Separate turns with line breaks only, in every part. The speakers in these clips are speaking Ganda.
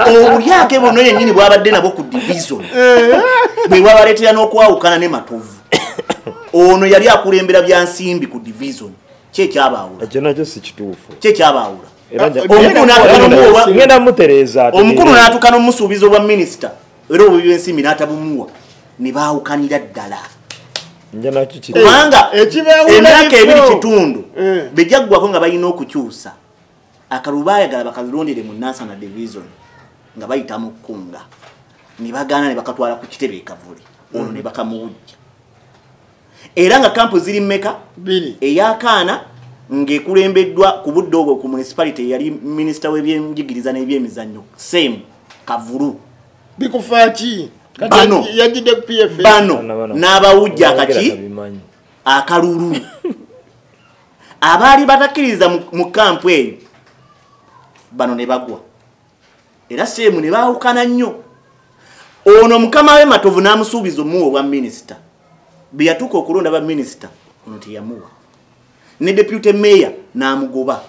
obulyake buno yennyini bwabadde nabo ku division bwe bwabaleetera n'okwawukana ne Matovu ono yali akulembera bya nsimbi ku division kyekyabawula
ekyo nakyo si kituufu
kyekyabawula omukulu n'atuuka n'omusuubizi obwa minisita era obw'ensimbi n'atabumuwa ne baawukanira ddala kubanga emyaka 2 kitundu bejjaggwako nga balina okukyusa akalulu baayagala bakalondere mu national division nga bayita mu kkunga ne bagaana ne bakatwala ku kitebe ekavuli ono ne bakamuwujja era nga kampu ziri mmeka eyakaana ng'ekulembeddwa ku budde obwo ku municipality yali minisita w'ebyenjigiriza n'ebyemizannyo same Kavulu
bikufaaki
bano
yajide ku PFA
bano n'abawujja akaki akalulu abaali batakkiriza mu kampu eyo bano ne bagwa era semu ne baawukana nnyo ono mukama we Matovu n'amusuubiza omuwa obwa minisita bwe yatuuka okulonda ba minisita ono teyamuwa ne deputy mayor n'amugoba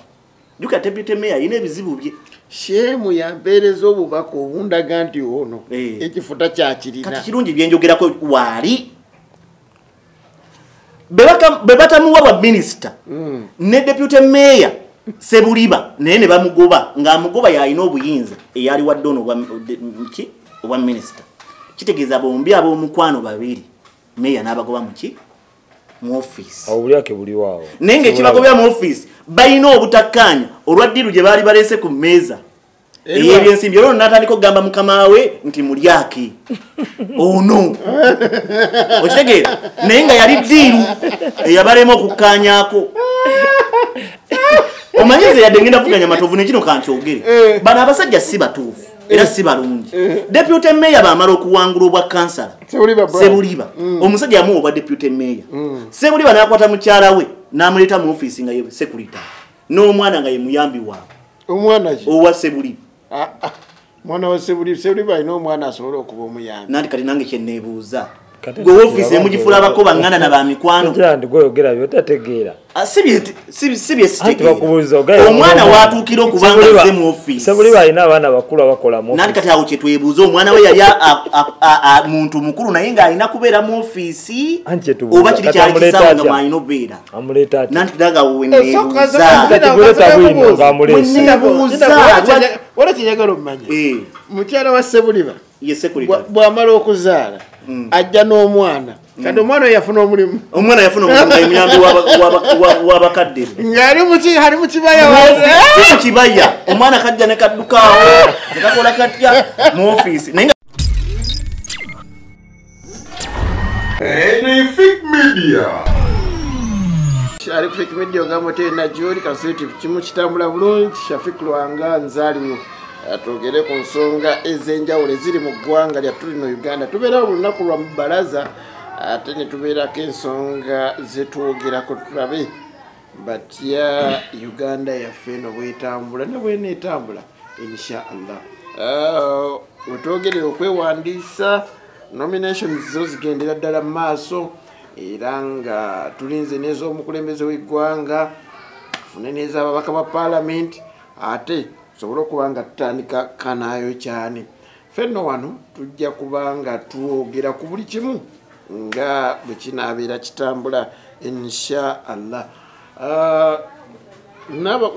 juka deputy mayor yina ebizibu bye
shemu yampeereza obubaka obundaga nti ono ekifuta kyakirina
kati kirungi byenjogerako waali bwe batamuwa bwa minisita ne deputy mayor Sebuliba naye ne bamugoba ng'amugoba yalina obuyinza eyali wadde ono obwa minisita kitegeeza bombi ab'omukwano babiri mayor n'abagoba mu office
obulyake buli waawo
naye ng'ekibagobya mu office balina obutakkaanya olwaddiru gye baali baleese ku mmeeza ey'ebyensimbi olwo n'atandika okugamba mukama we nti mulyake ono okitegeera naye nga yali ddiiru eyabalema okukkaanyaako omanyize yadde ngenda kuvuganya Matovu nekino kankyogere bano abasajja si batuufu era si balungi deputy mayor baamala okuwangula obwa kansala Sebuliba omusajja yamuwa obwa deputy mayor Sebuliba n'akwata mukyala we n'amuleeta mu office nga ye security n'omwana nga ye muyambi waabwe
omwana ki
owa Sebuliba
mwana wa Sebuliba alina omwana asobola okuba omuyambi
nanti kati nange kyenneebuuza gwe office emugifula abako bangana na bamikwano
ndigweyogera byotategeera
omwana watuukira okubanga azze mu office
Sebuliba alina abaana bakulu abakola mu
nanti kati awo kyetwebuuza omwana we yali muntu mukulu naye ng'alina kubeera mu office oba kiri kyali kisaawe nga mwalina obeera nanti kitaga
wala kyenyagala omumanya mukyala wa Sebuliba bw'amala okuzaala ajja n'omwana kati omwana oyo yafuna omulimu
emyambi w'abakadde
ng'ali mu kibaya
si mu kibaya omwana kajja ne kaddukaawo ne kakola katya mu office
Fake Media
ali ku Fake Media ogamba tena gyoli kaseti kimu kitambula bulungi Shafiq Lwanga nzaaliwo atogere ku nsonga ez'enjawulo eziri mu ggwanga lyattu lino Uganda tubeera olunaku lwa mubalaza ate ne tubeerako ensonga zetwogerako tulabe batya Uganda yaffe eno bwetambula ne bweneetambula insha Allah wetwogerera okwewandiisa nominations zo zigendera ddala mu maaso era nga tulinze n'ez'omukulembeze w'eggwanga tufune n'ez'ababaka ba paalamenti ate sobola okuba nga tutandika kanaayo cyane fenno wano tujja kuba nga twogera ku buli kimu nga bwe kinaabeera kitambula insha Allah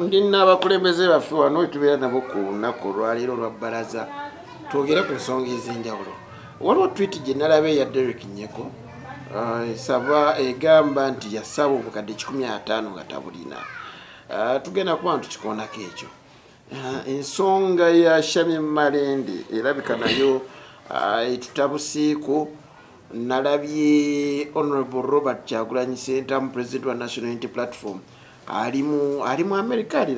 ndi n'abakulembeze baffe wano wetubeera nabo ku lunaku olwaleero olwa bbalaza twogere ku nsonga ez'enjawulo waliwo tweet gye nalaba eya Derek Nyeko esaba egamba nti yasaba obukadde 15 nga tabulina tugenda kuba ntukikoonako ekyo ensonga ya Shami Malende erabika nayo etutabuseeko nalabye Honorable Robert Kyagulanyi Ssentamu president wa National Unity Platform ali mu America ali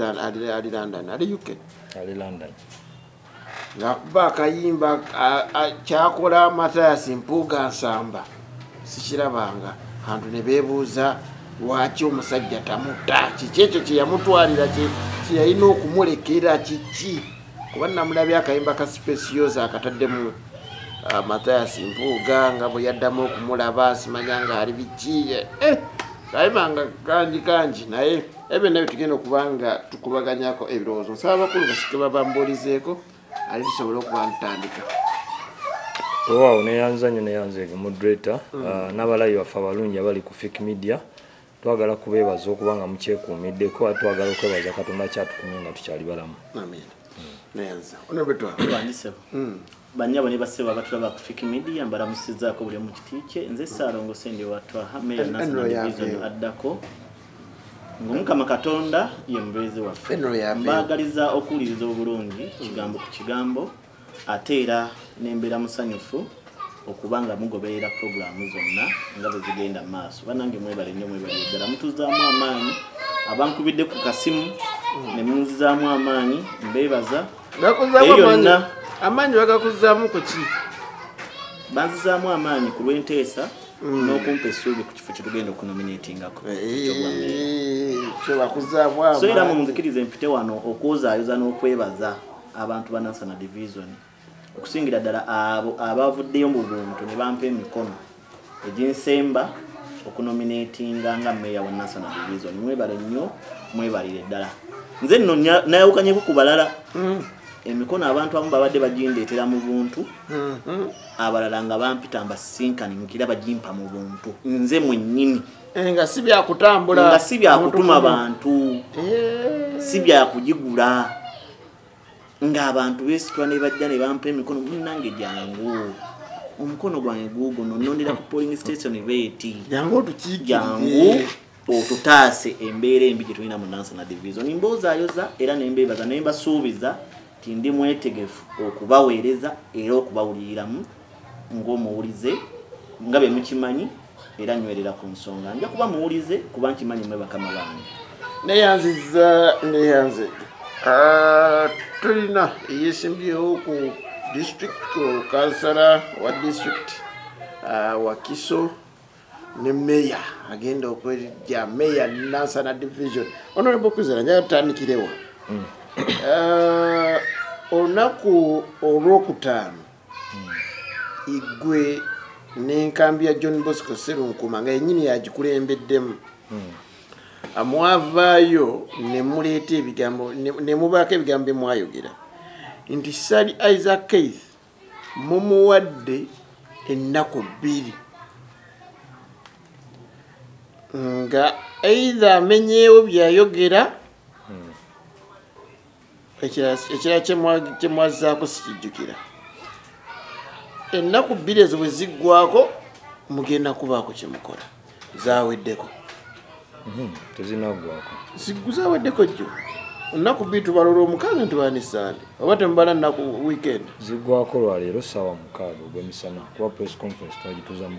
London ali UK
ali London
ngakuba akayimba kyakola Mathias Mpuuga Nsamba sikirabanga hantu ne beebuuza lwaki omusajja tamutta kiki ekyo kye yamutwalira kye yalina okumulekera kiki kuba namulabye akayimba ka specioza akataddemu Mathias Mpuuga nga bwe yaddamu okumulaba simanya nga ali biki kayimanga kangi naye ebyo nabyo tugenda okuba nga tukubaganyako ebirowoozo nsaba abakulu basike babambuulizeeko ali tusobole okuba ntandika.
Waaw neyanzanyo neyanzege moderator n'abalayi baffe abalungi abali ku Fik Media twagala kubeebaza okubanga mukyekuumiddeko twagala okwebaza Katonda kyatukumye nga tukyali balamu.
Amen. Neyanza ono betwa
bandisebo banyabo ne baseba batulaba ku Fik Media mbalamusizaako buli mu kitiike nze Saalongo Sende watwa Meya National Division addako ng'Omukama Katonda ye mubeezi waffe mbaagaliza okuwuliriza obulungi kigambo ku kigambo ate era n'embeera musanyufu okubanga mugoberera programu zonna nga bwe zigenda mu maaso banange mwebale nnyo mwebale ddala mutuzaamu amaanyi abankubidde ku kasimu ne munzizaamu amaanyi mbeebaza
bakuzaamu amaanyi bagakuzaamu ku ki
banzizaamu amaanyi ku lw'enteesa n'okumpa essuubi ku kifo kye tugenda okunominatingako so era munzikirize mpite wano okwozaayoza n'okwebaza abantu ba National Division okusingira ddala abo abavuddeyo mu buntu ne bampa emikono eginsemba okunominatinga nga meya wa National Division mwebale nnyo mwebalire ddala nze nno nayawukanyeko ku balala emikono abantu abamu babadde bagindeetera mu buntu abalala nga bampita mbasinkani nkira bagimpa mu buntu nze mwennyini
nga si byakutambula
nga si byakutuma bantu si byakugigula nga abantu besitwa ne bajja ne bampa emikono munnange jangu omukono gwange guugo nonnondera ku polling station beeti
jangu
otutaase embeera embi gye tulina mu National Division mboozaayoza era nembeebaza ne mbasuubiza ti ndi mwetegefu okubaweereza era okubawuliriramu ng'omuwulize nga bwe mukimanyi era nywerera ku nsonga nja kuba muwulize kuba nkimanyi mwe bakama bange
neyanze tulina eyesimbyewo ku district kansala wa district Wakiso ne meya agenda okwejja meya National Division Honorable Kwizera njaga tutandikirewa olunaku olwokutaano igwe n'enkambi ya John Bosco Serunkuma nga yennyini yagikulembeddemu amwavaayo ne muleeta ebigambo ne mubaako ebigambo bye mwayogera nti Sir Isaac Keith mumuwadde ennaku 2 nga either amenyeewo byayogera ekira kyemwazzaako sikijjukira ennaku 2 ezo bwe ziggwako mugenda kubaako kyemukola zaaweddeko
tezinaggwako
ziguzaweddeko jjo ennaku 2 tubalola omukaaga ntubani Sande oba temubala nnaku weekend
ziggwako lwaleero ssaawa 6 ogwemisana kuba press conference twagituuza 6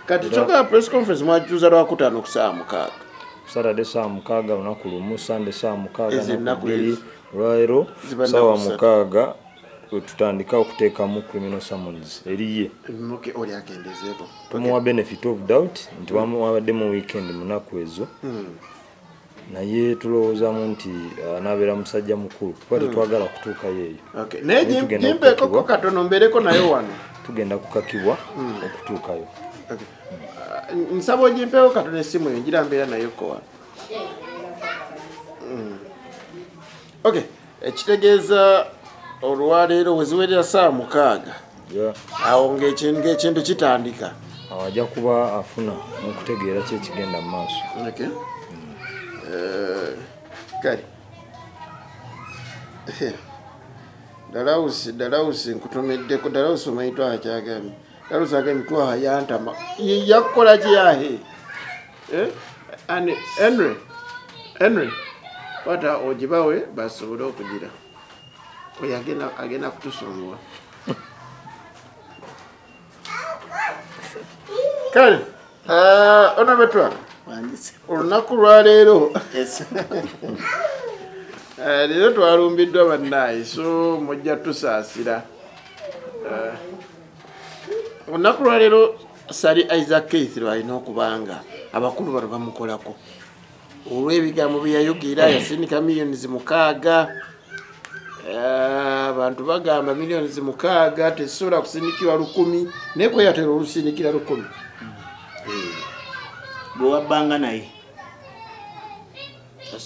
kati kyogera press conference mwagituuza lwakutaano ku ssaawa 6
Saturday ssaawa 6 lunaku lumu Sunday ssaawa 6 naku 2 olwaleero ssaawa 6 tutandika okuteekamu criminal summons eriye
oli agendezeeko
tumuwa benefit of doubt nti wabadde mu weekend munaku ezo naye tulowoozaamu nti anabeera musajja mukulu kuba tetwagala kutuukayo eyo
naye gimpeekoko katono mbeereko nayo wano
tugenda kukakibwa okutuukayo
nsaba ogimpeeko katono essimu eyo ngira mbeera nayo ko wano ekitegeeza olwaleero weziwerera ssaawa 6 awo ng'ekintu kitandika
awo ajja kuba afuna n'okutegeera ki ekigenda mu maaso
kale dalawusi nkutumiddeko dalawusi omanyi twakyagambye dalawusi agambye twayantama yakukola ki yahe Henry kwata ogibawe basobole okugira oyo agenda kutusongowa kale ono betwa olunaku lwaleero leero twalumbiddwa bannaayi so mujja tusaasira olunaku lwaleero Sir Isaac Keith lwalina okubanga abakulu bano bamukolako olw'ebigambo bye yayogera yasindika millions 6 abantu bagamba millions 6 tezisobola kusindikirwa 1,000 naye kweyatera olusindikira 1,000
bwe wabbanga naye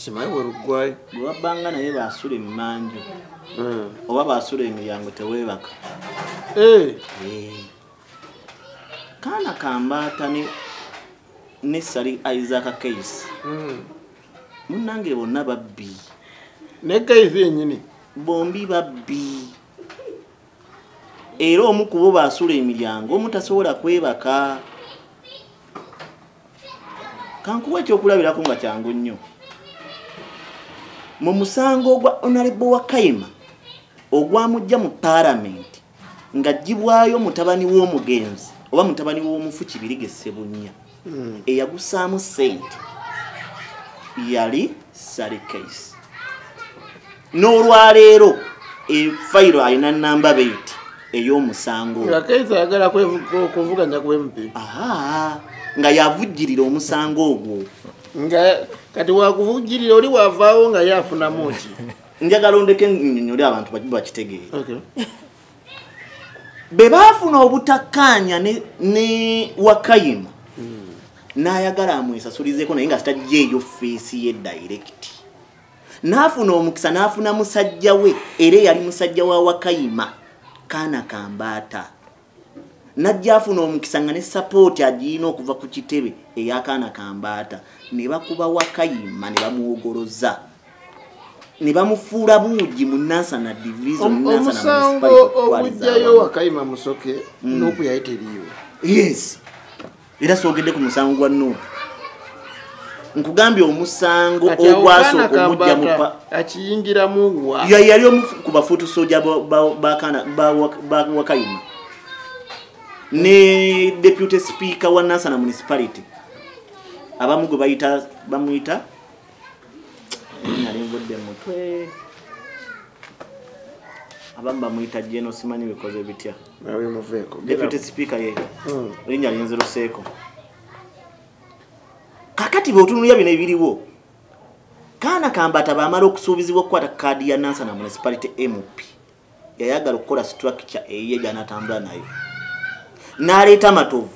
simanyi werugwayo
bwebabbanga naye basula emanju oba basula emiryango teweebaka kaana kambaata ne Sally Isaac Case munnange bonna babbi
ne Case yennyini
bombi babbi era omu ku bo basula emiryango omu tasobola kwebaka kankuwa ekyokulabirako nga kyangu nnyo mu musango ogwa Honorable Wakayima ogwamujja mu Parliament nga jibwayo mutabani w'omugenzi oba mutabani w'omufu Kibirige Ssebunya eyagusaamu sente yali Sally Case n'olwaleero efayiro alina namba beeti ey'omusango
nga Case ayagala kuvuganya ku MP
nga yavujjirira omusango ogwo
nga kati wakuvujjirira oli wavaawo nga yafunamu ki
njagala ondeke nnyonnyole abantu bakitegeere be baafuna obutakkaanya ne Wakayima n'ayagala amwesasulizeeko naye nga sitajja eyo feesi ye direct n'afuna omukisa n'afuna musajja we era yali musajja wa Wakayima kaana kambaata najja afuna omukisa nga ne sapooti agiina okuva ku kitebe ey'akaana kambaata ne bakuba Wakayima ne bamuwogoloza ne bamufuula buugi mu Nansana division
omusango ogujjayo Wakayima Musoke Nuupu yali teriyo
yes era soogedde ku musango gwa Nuupu nkugambye omusango ogwasooka omujja mu
akiyingiramu wa
yali omu ku bafuutu soja ba Wakayima ne deputy speaker wa Nansana municipality abamu gwe bamuyita nalingodde mutwe abamu bamuyita Jeno simanyi bikoze bitya deputy speaker ye linnya linziruseeko kakati bw'otunulira bino ebiriwo kaana kambaata baamala okusuubizibwa okukwata kaadi ya Nansana municipality MP yayagala okukola structure eyiye gy'anaatambula nayo n'aleeta Matovu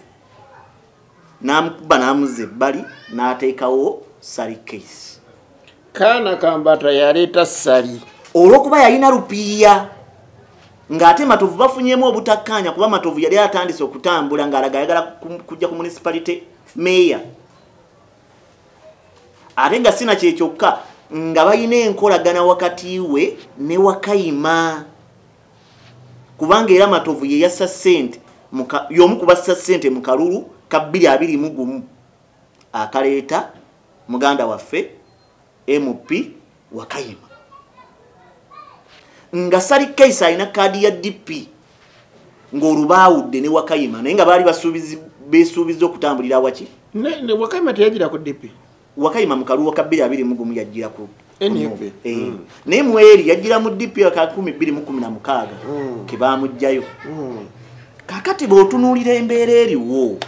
n'amukuba n'amuzza ebbali n'ateekawo Sally Case
kaana kambaata yaleeta Sally
olw'okuba yalina lupiiya ng'ate Matovu bafunyemu obutakkaanya kuba Matovu yali atandise okutambula ng'alaga ayagala kujja ku municipality mayor ate nga sina kyekyokka nga balina enkolagana wakati we ne Wakayima kubanga era Matovu ye yassa ssente y'omu ku bassa ssente mu kalulu ka 221 akaleeta muganda waffe MP Wakayima nga Sally Case alina kaadi ya DP ng'olubaawudde ne Wakayima naye nga baali beesuubiza okutambulira waki
ne Wakayima teyagira ku DP
Wakayima mu kalulu ka 221 yajjira ku NUP naye mweri yajjira mu DP ka 2016 ke baamugjayo kakati bw'otunuulira embeera eriwo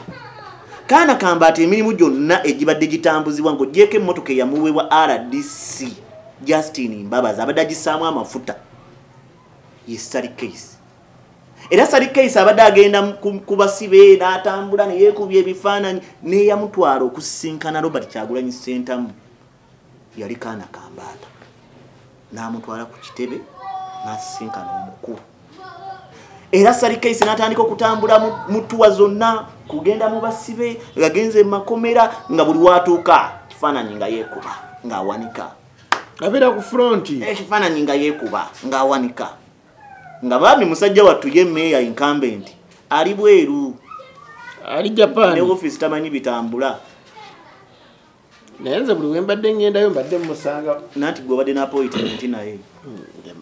kaana kambaata emirimu gyonna egibadde gitambuzibwa ng'ogyeko emmotoka eyamuweebwa RDC Justin Mbabazi abadde agissaamu amafuta ye Sally Case era Sally Case abadde agenda ku basibe n'atambula ne yeekubya ebifaananyi n'eyamutwala okusisinkana Robert Kyagulanyi Ssentamu yali kaana kambaata n'amutwala ku kitebe n'asisinkana omukulu era Sally Case n'atandika okutambula mu ttuwa zonna kugenda mu basibe gagenze mu makomera nga buli watuuka kifaananyi nga yeekuba ng'awanika
abeera ku fronti
ekifaananyi nga yeekuba ng'awanika nga baami musajja wattu ye meeya incumbent ali bweru
ali Japan
ne office tamanyi bitambula
naye nze buli wembadde ngendayo mbadde mumusanga
nanti gwe obadde n'appointment naye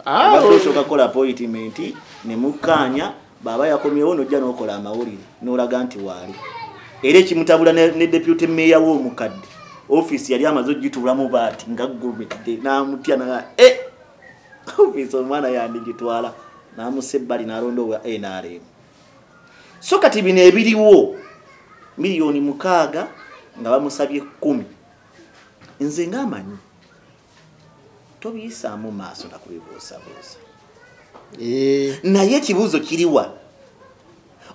osooka kukola appointment ne mukkaanya baba yakomyewo n'ojja n'okola amawulire n'olaga nti waali era ekimutabula ne deputy mayor w'omukadde office yali amaze ogituulamu baati nga ggumidde n'amutya office omwana yandigitwala n'amussa ebbali n'alonda owa NRM so kati bino ebiriwo miliyoni 6 nga bamusabye 10 nze ng'amanyi tobiyisaamu maaso nakubibuusabuusa naye ekibuuzo kiriwa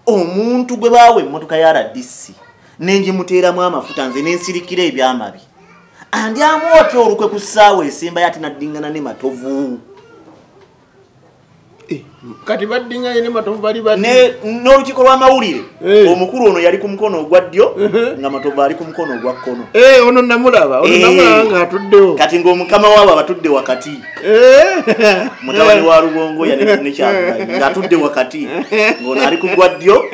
omuntu gwe baawa emmotoka ya RDC nengimuteeramu amafuta nze n'ensirikira ebyamabi andyamu otyo olukwe ku ssaawa esemba yati naddingana ne Matovu
kati baddinganye ne Matovu bali
n'olukiiko lw'amawulire omukulu ono yali ku mukono ogwa ddyo nga Matovu ali ku mukono ogwa kkono
ono namulaba ng'atuddewo
kati ng'omukama waabo abatudde wakati mutabani wa Lubongoya ne Kyagulanyi ng'atudde wakati ng'ono ali ku gwa ddyo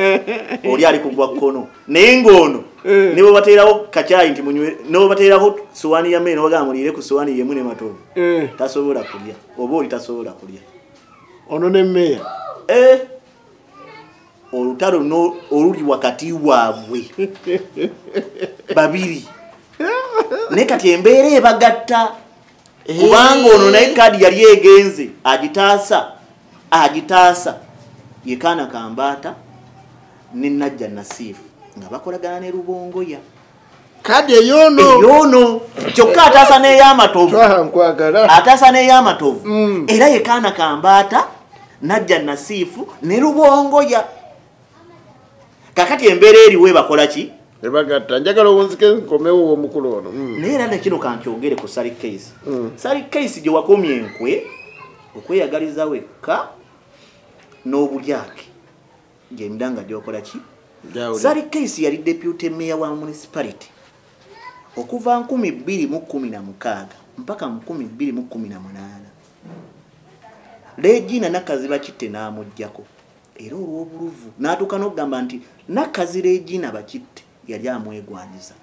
oli ali ku gwa kkono naye ng'ono ne bwe bateerawo kacaayi nti munywe ne bwe bateerawo sowaani ya mmere ne bagamba muliire ku sowaani yemu ne Matovu tasobola kulya oba oli tasobola kulya
ono ne mmeeya
olutalo oluli wakati waabwe babiri naye kati embeera ebagatta kubanga ono naye kaadi yali egenze agitaasa yekaana Kambaata ne Najja Nasiifu nga bakolagana ne Lubongoya
kadi eyono kyokka ataasa n'ey'Amatovu era
yekaana Kambaata Najja Nasiifu ne Lubongoya kakati embeera eriwe bakola ki
ebagatta njagala obunzike nkomewo omukulu ono
naye era nekino kankyogere ku Sally Case Sally Case gye wakomye enkwe okweyagaliza wekka n'obulyake gy'emidanga gyokola ki Sally Case yali deputy mayor wa municipality okuva 2016 mpaka 2018 Regina Nakaziba Kitte n'amuggyako era olw'obuluvu n'atuuka n'okugamba nti Nakazi Regina Bakitte yali amwegwanyiza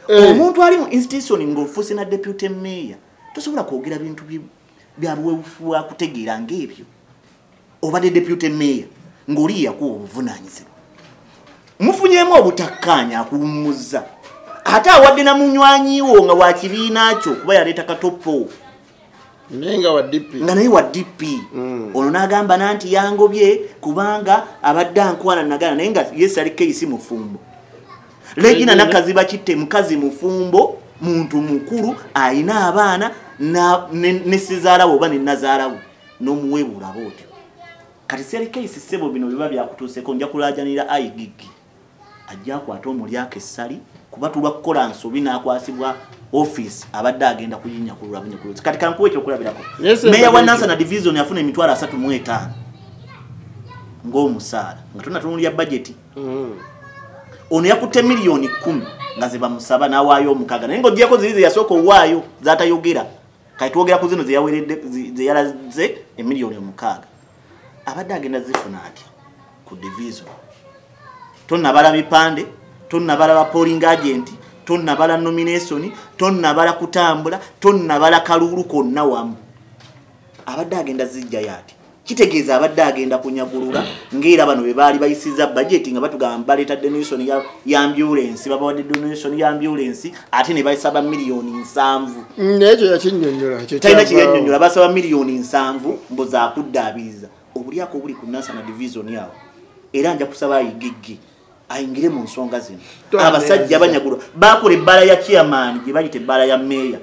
omuntu ali mu institution ng'ofuuse na deputy mayor tosobola kwogera bintu byabuweefufu akutegeera ng'ebyo obadde deputy mayor ng'oli yakuwa obuvunaanyizibwa mufunyeemu obutakkaanya akuwummuza ate awadde na munywanyiwo nga wa kibiina kyo kuba yaleeta katopo nga naye wa DP ono n'agamba nanti yangobye kubanga abadde ankwana nagana naye nga ye Sally Case mufumbo Regina Nakaziba Kitte mukazi mufumbo muntu mukulu ayina abaana ne Sizaalawo oba ne Nazaalawo n'omuweebula bootyo kati Sally Case ssebo bino biba byakutuuseko nja kulaajanira ayigigi ajja akwata omulyako essali kuba tulwa kukola nsobi n'akwasibwa office abadde agenda kuyinya ku lulabunye ku kati kankuwe ekyokulabirako meya wa Nansana division yafuna emitwalo 35 ng'omusaala nga tunatunulya budget ono yakutte miliyoni 10 nga ze bamusaba n'awaayo omukaaga naye ng'ogyeko ziri yasooka owaayo zatayogera kati twogera ku zino ze yalaze emiliyoni 6 abadde agenda zifuna atya ku division tonnabala bipande tonnabala ba polling agent tonnabala nomination tonnabala kutambula tonnabala kalulu konna wamu abadde agenda zijja yati kitegeeza abadde agenda kunyagulula ng'era bano be baali bayisiza budget nga batugamba baleeta donation ya ambulance babawadde donation ya ambulance ate ne bayisaba miliyoni 7
n'ekyo yakinnyonnyola
talina kyeyannyonnyola basaba miliyoni 7 mboza akuddaabiriza obulyako obuli ku Nansana division yawo era nja kusaba ayigigi ayingire mu nsonga zino abasajja banyagulwa bakola ebbala ya chairman gye bayita ebbala ya meya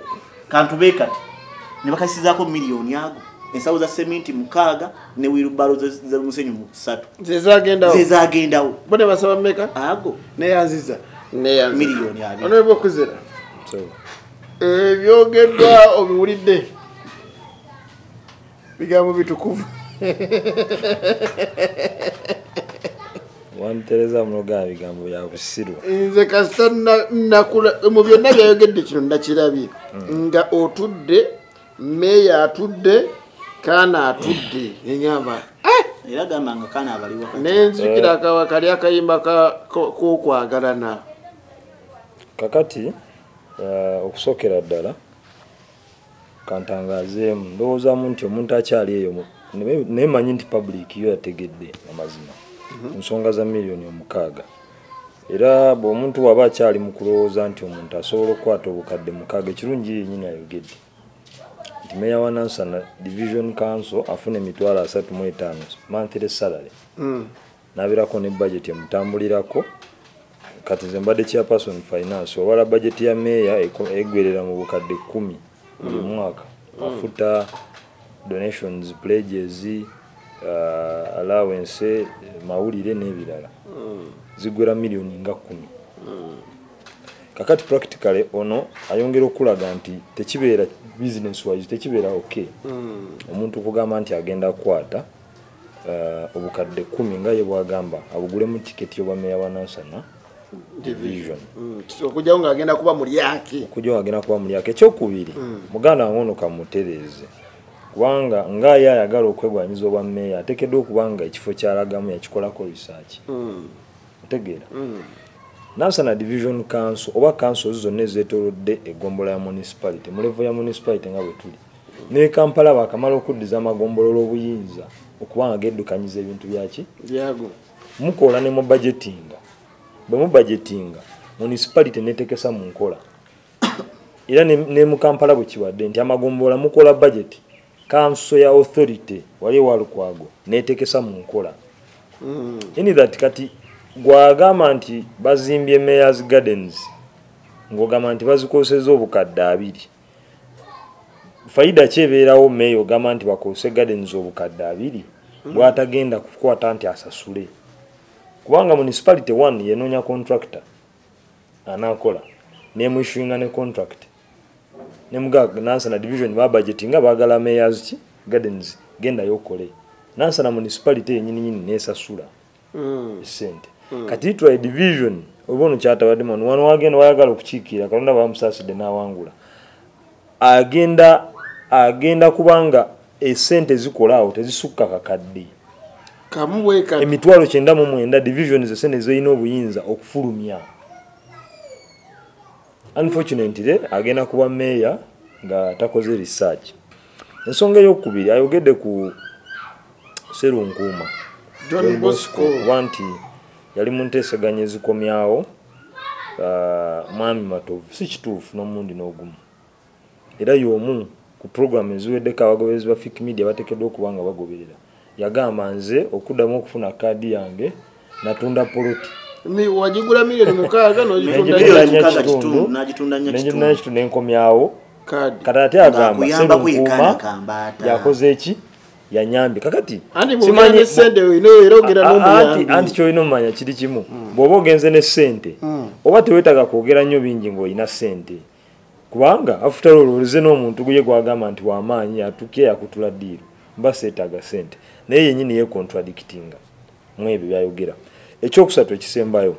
kantu beekati ne bakasizaako miliyoni ago ensawo za sementi 6 ne wirubalo za musenyu 3 zezagendawo
bone basaba meka
ago
neyanziza
miliyoni abi
ono ebo kuzera ebyogeddwa obiwulidde bigambo bitukuvu
wantereza munoga bigambo bya busiru
nze kasita nakula mu byonna byayogedde kino nakirabye nga otudde meya atudde kana atudde enyamba
era gamba nga kana abaliwo
nenzikira akawa kali akayimba kokwagalana
kakati okusokera ddala kantangazeemu ndowoozamu nti omuntu akyali eyo naye manyi nti public yo yategedde amazima nsonga za miliyoni 6 era bw'omuntu waba akyali mu kulowooza nti omuntu asobola okukwata obukadde 6 ekirungi yennyini ayogedde nti meya wa Nansana division council afuna emitwalo 35 monthly salary n'abeerako ne budget emutambulirako kati nze mbadde chairperson finance owala budget ya meya eggwerera mu bukadde 10 buli mwaka afuta donations pledges allowance mawulire n'ebirala zigwera miliyoni nga 10 kakati practically ono ayongera okulaga nti tekibeera business wise tekibeera okay omuntu kugamba nti agenda kukwata obukadde 10 nga ye bwagamba abugule mu ticket yoba meya wa Nansana division
okujja nga agenda kuba muri yake ekyokubiri muganda wangono kamutereze kubanga nga yayagala okwegwanyiza obwa meya ateekeddwa okubanga ekifo kyalagamu yakikolako research otegeera Nansana Division Council oba councils zonna ezeetoolodde eggombola ya municipality mu level ya municipality nga bwe tuli ne Kampala bakamala okuddiza amagombolola obuyinza okubanga geddukanyiza ebintu byaki byago
mukola ne mu budgetinga bwe mu budgetinga municipality netekesa mu nkola era ne mu Kampala bwe kiwadde nti amagombola mukola budget council ya authority wali walukwago netekesa mu nkola ini that kati gwagamba nti bazimbye Mayor's Gardens ngogamba nti bazikoseza obukadde 2 faida chebeerawo meyo gamba nti bakose gardens obukadde 2 bwatagenda kukwata nti asasule kubanga municipality 1 yenonya contractor anakola ne mwishinga ne contract ne mugaga Nansana Division ba budgetinga bagala Mayor's Gardens genda yokole Nansana municipality yenyini nesasula sente kati twa division obono kyata wadimon wano wagenda wayagala okukiikira kalonda bamusaside nawangula agenda kubanga esente zikolaawo tezisukka kakadde
kamuweka
emitwalo 99 division zesene zeyina obuyinza okufulumya unfortunately agenda kuba mayor nga takoze research ensonga ey'okubiri ayogedde ku Serunkuma
John Bosco
wanti yali munteseganya ezikomyawo mwami Matovu si kituufu n'omundi n'ogumu era y'omu ku program eziweddeko abagobezi ba Fik Media bateekeddwa okubanga bagoberera yagamba nze okuddamu okufuna kaadi yange natunda poloti
wagigula $6,000
n'agitunda kitundu n'enkomyawo kati ate agamba Serunkuma yakoze eki yanyambi kakati
simanyi sente oyinogera n'omuyambi
anti kyoyina omanya kiri kimu bw'oba ogenze ne sente oba teweetaga kwogera nnyo bingi ng'olina sente kubanga after all olize n'omuntu guye gwagamba nti w'amaanyi atuke yakutula ddiiru mba seetaaga sente naye yennyini yecontradictinga mu ebyo byayogera ekyokusatu ekisembayo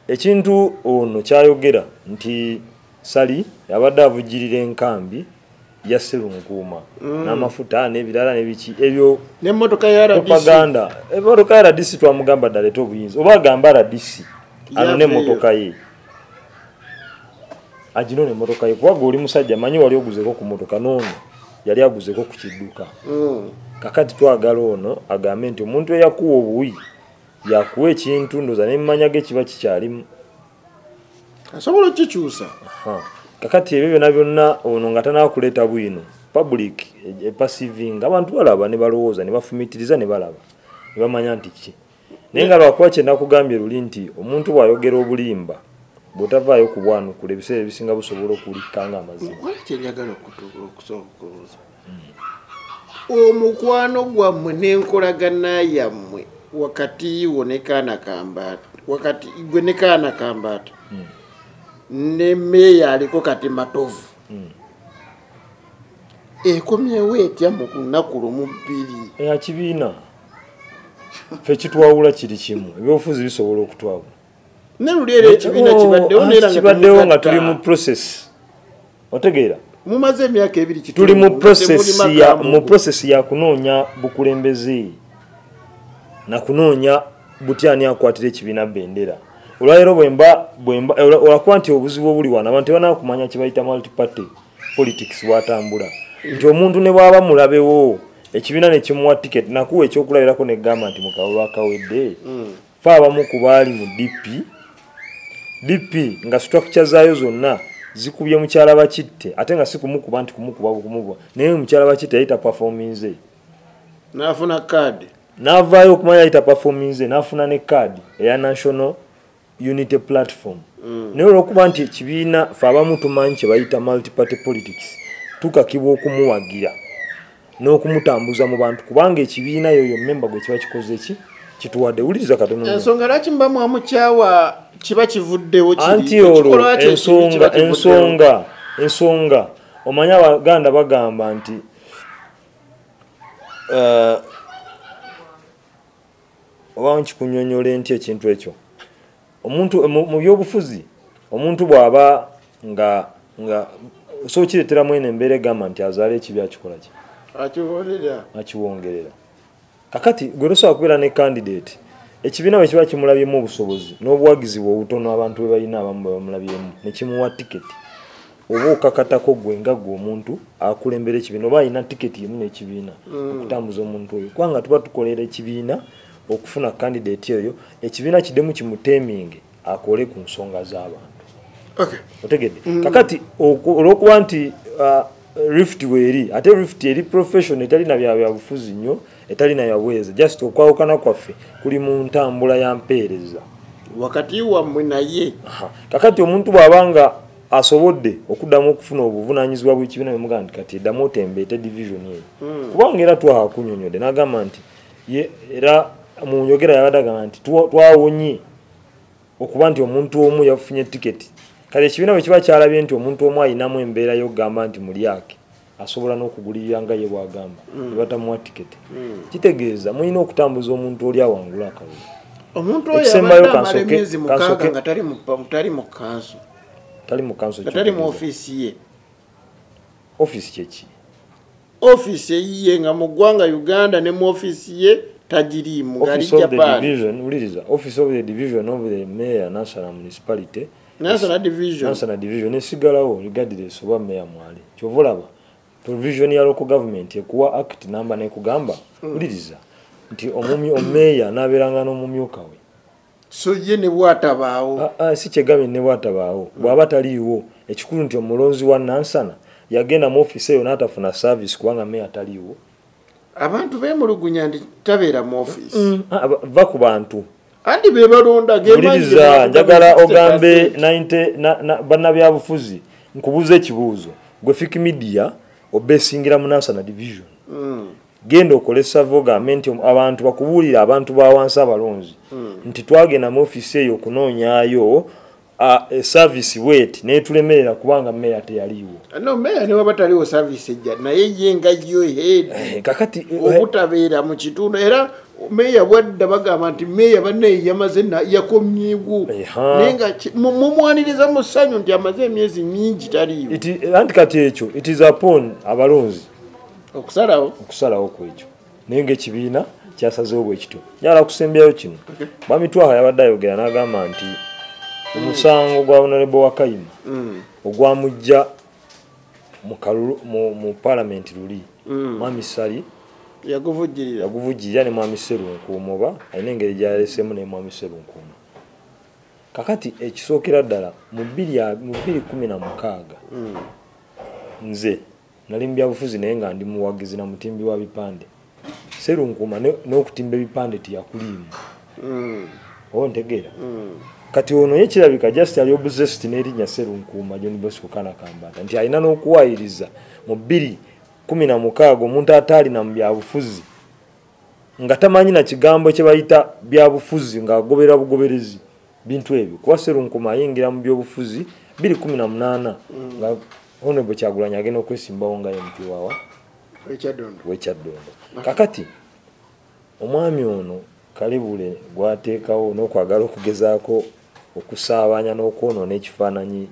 ekintu ono kyayogera nti Sali yabadde avujjirira enkambi ya Serunkuma n'amafuta n'ebirala n'ebiki ebyo
n'emmotoka ya RDC
propaganda emmotoka ya RDC twamugamba daleta obuyinza oba agamba RDC anone emmotoka ye aginone emmotoka ye kuba oli musajja manyi wali oguzeko ku mmotoka n'ono yali aguzeko ku kidduka kakati twagala ono agambe nti omuntu eyakuwa obuwi yakuwa ekintu ndoza n'emmanya ge kiba kikyalimu
asobola okukikyusa
kakati ebyo byonna ono nga tanaakuleeta bwino public passivinga abantu balaba ne balowooza ne bafumitiriza ne balaba ne bamanya nti ki naye nga lwakuba kye nakugambye luli nti omuntu bw'ayogera obulimba bw'otavaayo ku bwanukula ebiseera ebisinga busobola okuwulikika nga amazima
kyenjagala okubuuza omukwano gwammwe n'enkolagana yammwe wakati wo ne Kaana Kambaata wakati gwe ne Kaana Kambaata ne meya aliko kati Matovu ekomyewo etya mu lunaku lumu bbiri
eyakibiina fe kitwawula kiri kimu ebyobufuzi bisobola okutwawula
ne luli era ekibiina
kibaddewo nga tuli mu process otegeera
mumaze emyaka 2
tuli mu process ya kunoonya bukulembeze na kunoonya butyani akwatira ekibiina bendera olwaleero bwemba olakuba nti obuzibu obuli wano abantu banakumanya kibayita multi-party politics bwatambula nti omuntu ne bwaba mulabewo ekibiina ne kimuwa ticket nakuwa ekyokulabirako negamba nti mu kalulu akawedde fe abamu ku baali mu DP nga structure zaayo zonna zikubye mukyala bakitte ate nga si kumukuba nti kumukuba naye mukyala bakitte yayita performance
n'afuna kaadi
n'avaayo okumanya yayita performance n'afuna ne kaadi eya National Unity Platform naye olw'okuba nti ekibiina fe abamu tumanyi kye bayita multi-party politics tukakibwa okumuwagira n'okumutambuza mu bantu kubanga ekibiina yoyo memba gwe kiba kikoze ki kituwadde uliriza katono
ensonga lwaki mbamu amukyawa kiba kivuddewo
anti olwo ensonga omanya abaganda bagamba nti oba nkikunyonyole nti ekintu ekyo omuntu mu byobufuzi omuntu bw'aba nga so kiretera mwene embeera egamba nti azaala ekibi akikola ki akiwongerera kakati gwe tosobola kubeera ne candidate ekibiina bwe kiba kimulabyemu obusobozi n'obuwagizi bwe obutono abantu bwe balina abamu bamulabyemu ne kimuwa tiketi oba okakatako gwe nga gwe omuntu akulembera ekibiina oba alina tiketi emu n'ekibiina okutambuza omuntu oyo kubanga tuba tukolera ekibiina okufuna candidate oyo ekibiina kiddemu kimuteeminge akole ku nsonga z'abantu otegedde kakati olw'okuba nti rift weeri ate rift eri profession etalina byabufuzi nnyo etalina yabweza just okwawukana kwaffe kuli mu ntambula ya mpeereza
wakati wammwe naye
kakati omuntu bw'abanga asobodde okuddamu okufuna obuvunaanyizibwa bw'ekibiina bwemugaa nti kati eddamu otembeete division eyo kubanga era twakunyonyodde n'agamba nti era mu njogera yabadde agamba nti twawonye okuba nti omuntu omu yafunye tiketi kale ekibiina bwe kiba kyalabye nti omuntu omu ayinamu embeera y'okugamba nti mulyake asobola n'okugulirira nga ye bw'agamba ne batamuwa tiketi kitegeeza mulina okutambuza omuntu oli awangula akalulu
omuntu oyo abadde amala emyezi mukaaga nga tali mu kanso tali mu ofiisi ye
ofiisi kyeki
ofiisi eyiye nga mu ggwanga Uganda ne mu ofiisi ye tagiriimu gali Japan
office of the division of the mayor national municipality
national division
esigalawo regardless oba mayor mwali kyovolaba provision ya local government ekuwa act number nekugamba uliriza nti omeya anabeeranga n'omumyuka we
so ye ne bwatabaawo
si kyegamye ne bwatabaawo bw'aba taliiwo ekikulu nti omulonzi wa Nansana yagenda mu office eyo n'atafuna service kubanga meya taliiwo
abantu beemulugunya ndi tabeera mu office
va ku bantu
andi be balonda
uliriza njagala ogambe 90 bannabyabufuzi nkubuuza ekibuuzo gwe Fiki Media obesingira mu Nansana division genda okolesa government abantu bakubuulira abantu ba wansi abalonzi nti twagenda mu office eyo okunoonyaayo service wait netulemerera kubanga meya teyaliwo
no meya ne wabataliwo service ejja naye yenga yo head
kakati
okutabeera mu kitundu era meya bwadda bagamba nti meya banne yamaze yakomyigu nenga mumwaniriza mu ssanyu nti amaze emyezi mingi taliwo
anti kati ekyo it is upon abalonzi
okusalawo
kwekyo naye ng'ekibiina kyasazeewo bwekityo njagala kusembyayo kino Bwamitwaha yabadde ayogera n'agamba nti omusango gwa Honorable Wakayima ogwamujja mu parliament luli Mwami Sali yaguvujjirira ne Mwami Sserunkuuma oba alina engeri gy'aleseemu ne Mwami Sserunkuuma kakati ekisookera ddala mu 2016 nze nali mu byabufuzi naye nga ndi muwagizi na mutimbi wa bipande Sserunkuuma n'okutimba ebipande tiyakuliimu oba ntegeera kati ono yekirabika just ali obsessed n'erinnya Sserunkuuma John Bosco Kanakambata nti alina n'okuwaayiriza mu 2016 omuntu ataalina mu byabufuzi nga tamanyi na kigambo kye bayita byabufuzi ng'agobera bugoberezi bintu ebyo kuba Sserunkuuma ayingira mu byobufuzi 2018 nga Honorable Kyagulanyi agenda okwesimbawo nga MP wawa w'Ekyaddondo kakati omwami ono kalibule gwateekawo n'okwagala okugezaako okusaabanya n'okwonoona ekifaananyi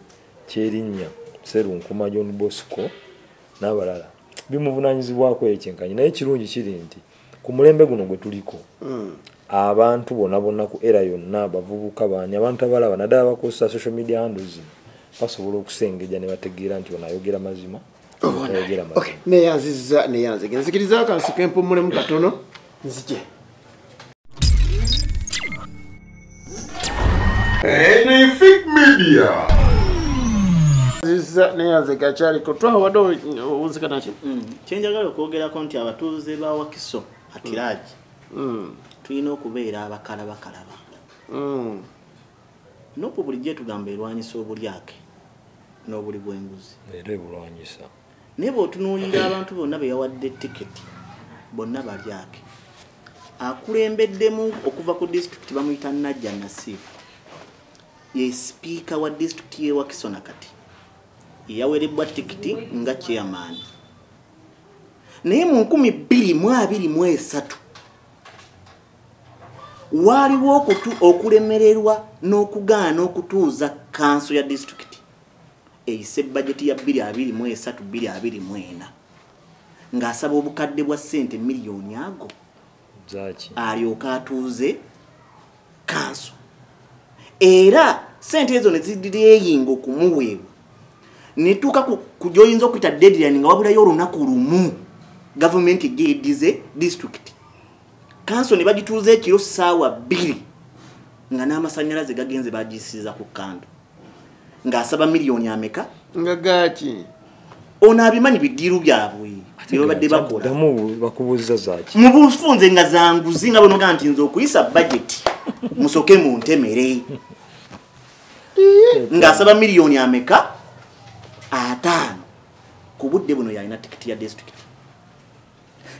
ky'erinnya Sserunkuuma John Bosco n'abalala bimuvunaanyizibwako ekyenkanyi naye ekirungi kiri nti ku mulembe guno gwe tuliko abantu bonna ku era yonna abavubuka baani abantu abalaba naddala bakozesa social media handles basobola okusengeja ne bategeera nti ono ayogera mazima
neyanziza nzikiriza akansiko empumulemu katono nzije
Fiki Media
ziza neyanze gachali kutwa wado uzika nachi
chenjagala okwogerako nti abatuuze ba Wakiso Atiraji tulina okubeera abakalaba nopo bulijje tugamba erwanyisa obulyake n'obuli bw'enguzi
era ebulwanyisa
naye bw'otunuulira abantu bonna be yawadde tiketi bonna balyake akulembeddemu okuva ku district bamuyita Najja Nasifu ye speaker wa district ye wa Kisona kati yawerebwa tikiti nga chairman naye mu 2023 waliwo okulemererwa n'okugaana okutuuza kanso ya district eyise budget ya 2023-2024 ng'asaba obukadde bwa ssente miliyoni ago
zaki
alyoka atuuze kanso era ssente ezo ne zidiyinga okumuweebwa nituuka ku gyoyinza okuyita deadline nga wabulayo olunaku lumu gavumenti geedize district kanso ne bagituuza ekiro ssaawa 2 nga n'amasannyalaze gagenze bagisiza ku kando ng'asaba miliyoni ameka
nga gaki
ono abimanyi bidiiru byabwe byebabadde bakola
bakubuuza zaki
mu bufunze nga zanguzi nga bonoga nti nze okuyisa budget musoke mu ntemere ng'asaba miliyoni ameka 5 ku budde buno yalina tikiti ya district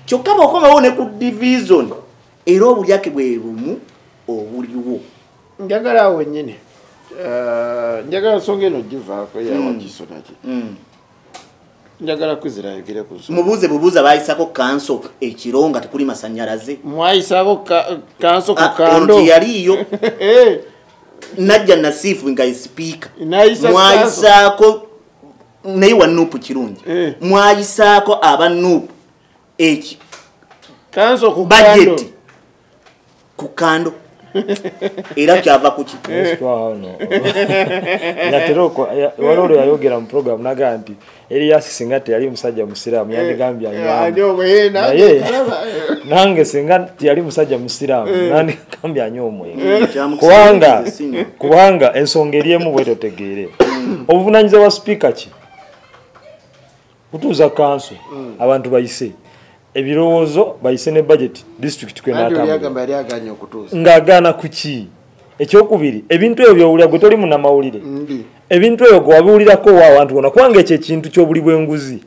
kyokka bw'okomawo ne ku division era obulyake bwe bumu obuliwo
njagala awo nnyini njagala nsonga eno givaako yawa Kisona ki njagala kuzirayogere ku nsonga
mubuuze bubuuza baayisako kanso ekiro nga tekuli masannyalaze
mwayisako kanso ku kando
yaliyo Najja Nasifu nga speaker
Mwayisa
mwayisako naye wa nupu kirungi mwayisako aba nupu eki
kanso ku
budget ku kando era kyava ku kitu
nateroko walolo yayogera mu program naga nti Elias singa teyali musajja musiramu yandigambya nange singa teyali musajja musiramu nandigambya nnyo omwenge kubanga ensonga eriemu bwe totegeere obuvunaanyiza wa speaker ki kutuuza kanso abantu bayise ebirowoozo bayise ne budget district ng'agaana ku ki ekyokubiri ebintu ebyo byowulira gwe toli munnamawulire ebintu ebyo gwe wabiwulirako wa abantu bona kubanga ekyo ekintu ky'obuli bw'enguzi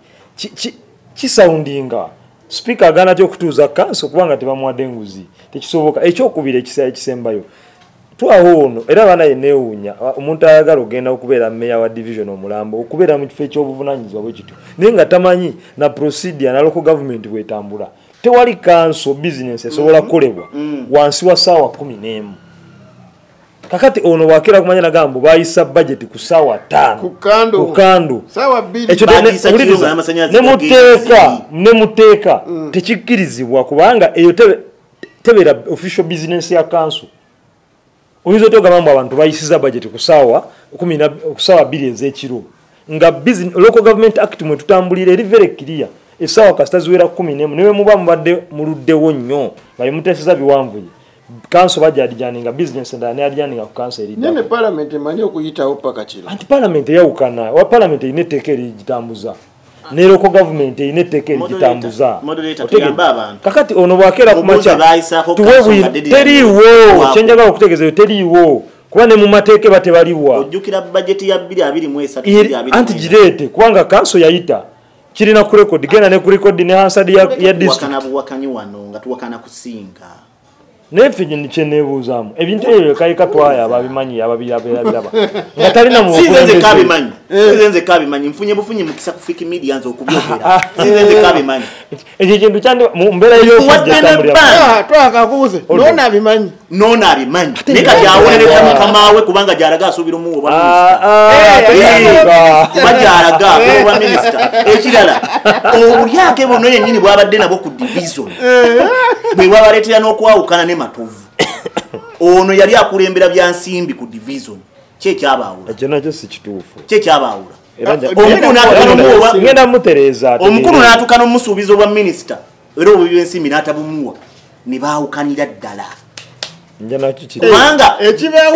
kisawundinga speaker agaana ty okutuuza kanso kubanga tebamuwadde enguzi tekisoboka ekyokubiri ekisembayo twawo ono era abaana yenneewuunya omuntu ayagala ogenda okubeera meya wa division omulambo okubeera mu kifo eky'obuvunanyizibwa bwe kityo naye nga tamanyi na procedure na local government bwetambula tewali kanso business esobola kukolebwa wansi wa ssaawa 11 kakati ono wakera kumanya nagambo bayisa budget ku ssaawa 5 ku kando
ssaawa
2 nemuteeka tekikkirizibwa kubanga eyo tebeera official business ya kanso oyinza otogamba mbu abantu bayisiza budget ku ssaawa 2 ez'ekiro nga local government act mwe tutambulira eri very clear essaawa kasita ziwera 11 niwe muba mubadde muluddewo nnyo nga bemuteeseza biwanvuye kanso bajadijaninga business endala neyadijaninga ku kanso eri
nene parliament emanyi okuyitawo paka kiro
anti parliament eyawukana wa parliament erina etteeka erigitambuza ne local government erina etteeka erigitambuza kakati ono bwakeera ku makya teriiwo kyenjagala okutegeeza eyo teriiwo kuba ne mu mateeka batebaliwa
ojjukira budget ya 2023
anti gireete kubanga kanso yayita kirina ku record genda ne ku record ne Hansard ya district
buwakanyi wano nga tuwakana kusinga
nefe kyeneebuuzaamu ebintu ebyo kayika twaya ababimanyi ababiraba nga talina
nze kabimanyi nfunye bufunye mukisa ku Fik Media nze okubyogera nze kabimanyi
ekyo kintu kyandi mu mbeera
twakakubuze noona abimanyi
naye kati awolereza mukamawe kubanga gyalaga asuubira omuwa kuba gyalaga oba minisita ekirala obulyake buno yennyini bwabadde nabwo ku division bwe bwabaleetera n'okwawukana ne matovu ono yali akulembera bya nsimbi ku division kyekyabaawula
ekyo nakyo si kituufu
kyekyabaawula
ngenda mutereeza
omukulu n'atuuka n'omusuubizi obwa minisita era obwo byensimbi n'atabumuwa ne baawukanira ddala kubanga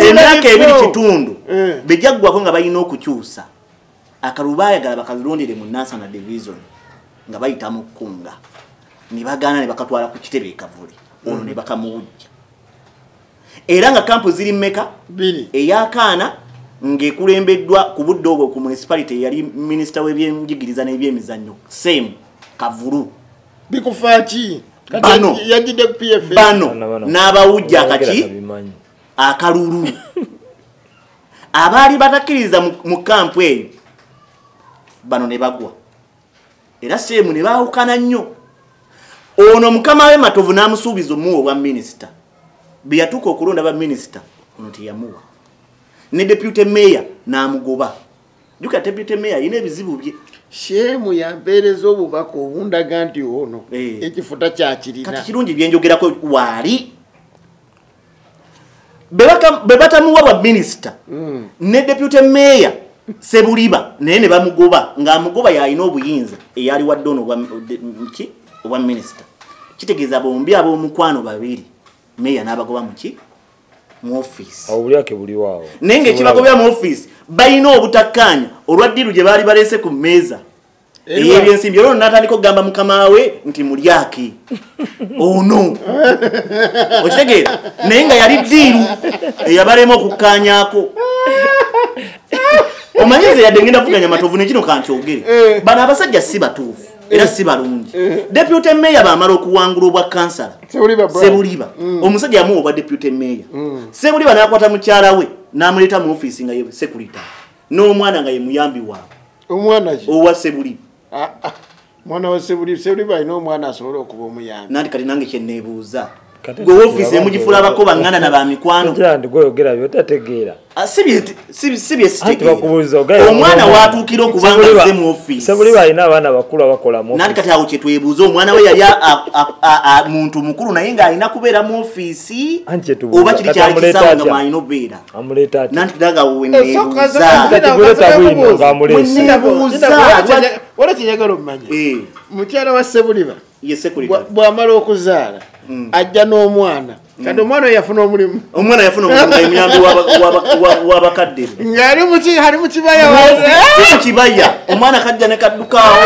emyaka 2 kitundu bejjaggwako nga balina okukyusa akalulu baayagala bakalondere mu Nansana division nga bayita mu kkunga ne bagaana ne bakatwala ku kitebe ekavule ono ne bakamuwujja era nga kampu ziri mmeka eyakaana ng'ekulembeddwa ku budde obwo ku municipality yali minisita w'ebyenjigiriza n'ebyemizannyo same Kavulu
bikufaaki
bano
yajide PF
bano n'abawujja akaki akalulu abaali batakiriza mu kampu eyo bano ne bagwa era semu ne baawukana nnyo ono mukama we Matovu n'amusuubiza omuwa obwa minisita bwe yatuuka okulonda ba minisita ono teyamuwa ne deputy mayor n'amugoba juka deputy mayor yina ebizibu bye
shemu yampeereza obubaka obundaga nti ono ekifuta kyakirina
kati kirungi byenjogerako waali bwe batamuwa bwa minisita ne deputy mayor Sebuliba naye ne bamugoba ng'amugoba yalina obuyinza eyali wadde ono obwa minisita kitegeeza bombi ab'omukwano babiri mayor n'abagoba mu office
obulyake buli waawo
naye ng'ekibagobera mu office balina obutakkaanya olwaddiru gye baali baleese ku mmeeza ey'ebyensimbi olwo n'atandika okugamba mukama we nti mulyake ono okitegeera naye nga yali ddiiru eyabalema okukkaanyaako omanyize yadde ngenda vuganya Matovu nekino kankyogere bano abasajja si batuufu era si balungi deputy mayor baamala okuwangula obwa kansala Sebuliba omusajja yamuwa obwa deputy mayor Sebuliba n'akwata mukyala we n'amuleeta mu office nga ye security n'omwana nga ye muyambi waabwe
omwana ki
owa Sebuliba
mwana wa Sebuliba alina omwana asobola okuba omuyambi
nandi kati nange kyenneebuuza gwe office emugifula abakoba ngana na bamikwano
kandi goyogera byotategeera
omwana watuukira okubanga ze mu office
Sebuliba alina abaana bakulu abakola mu
nandi kati awo kyetwebuuza omwana we yali muntu mukulu naye ng'alina kubeera mu office oba kiri kyali kisaawe nga mwalina okubeera nandi kidaga
wala kinyagala omumanya mukyala wa Sebuliba bw'amala okuzaala ajja n'omwana kati omwana oyo yafuna omulimu
nga emuyambi w'abakadde
ng'ali mu kibaya
mu kibaya omwana kajja ne kaddukaawo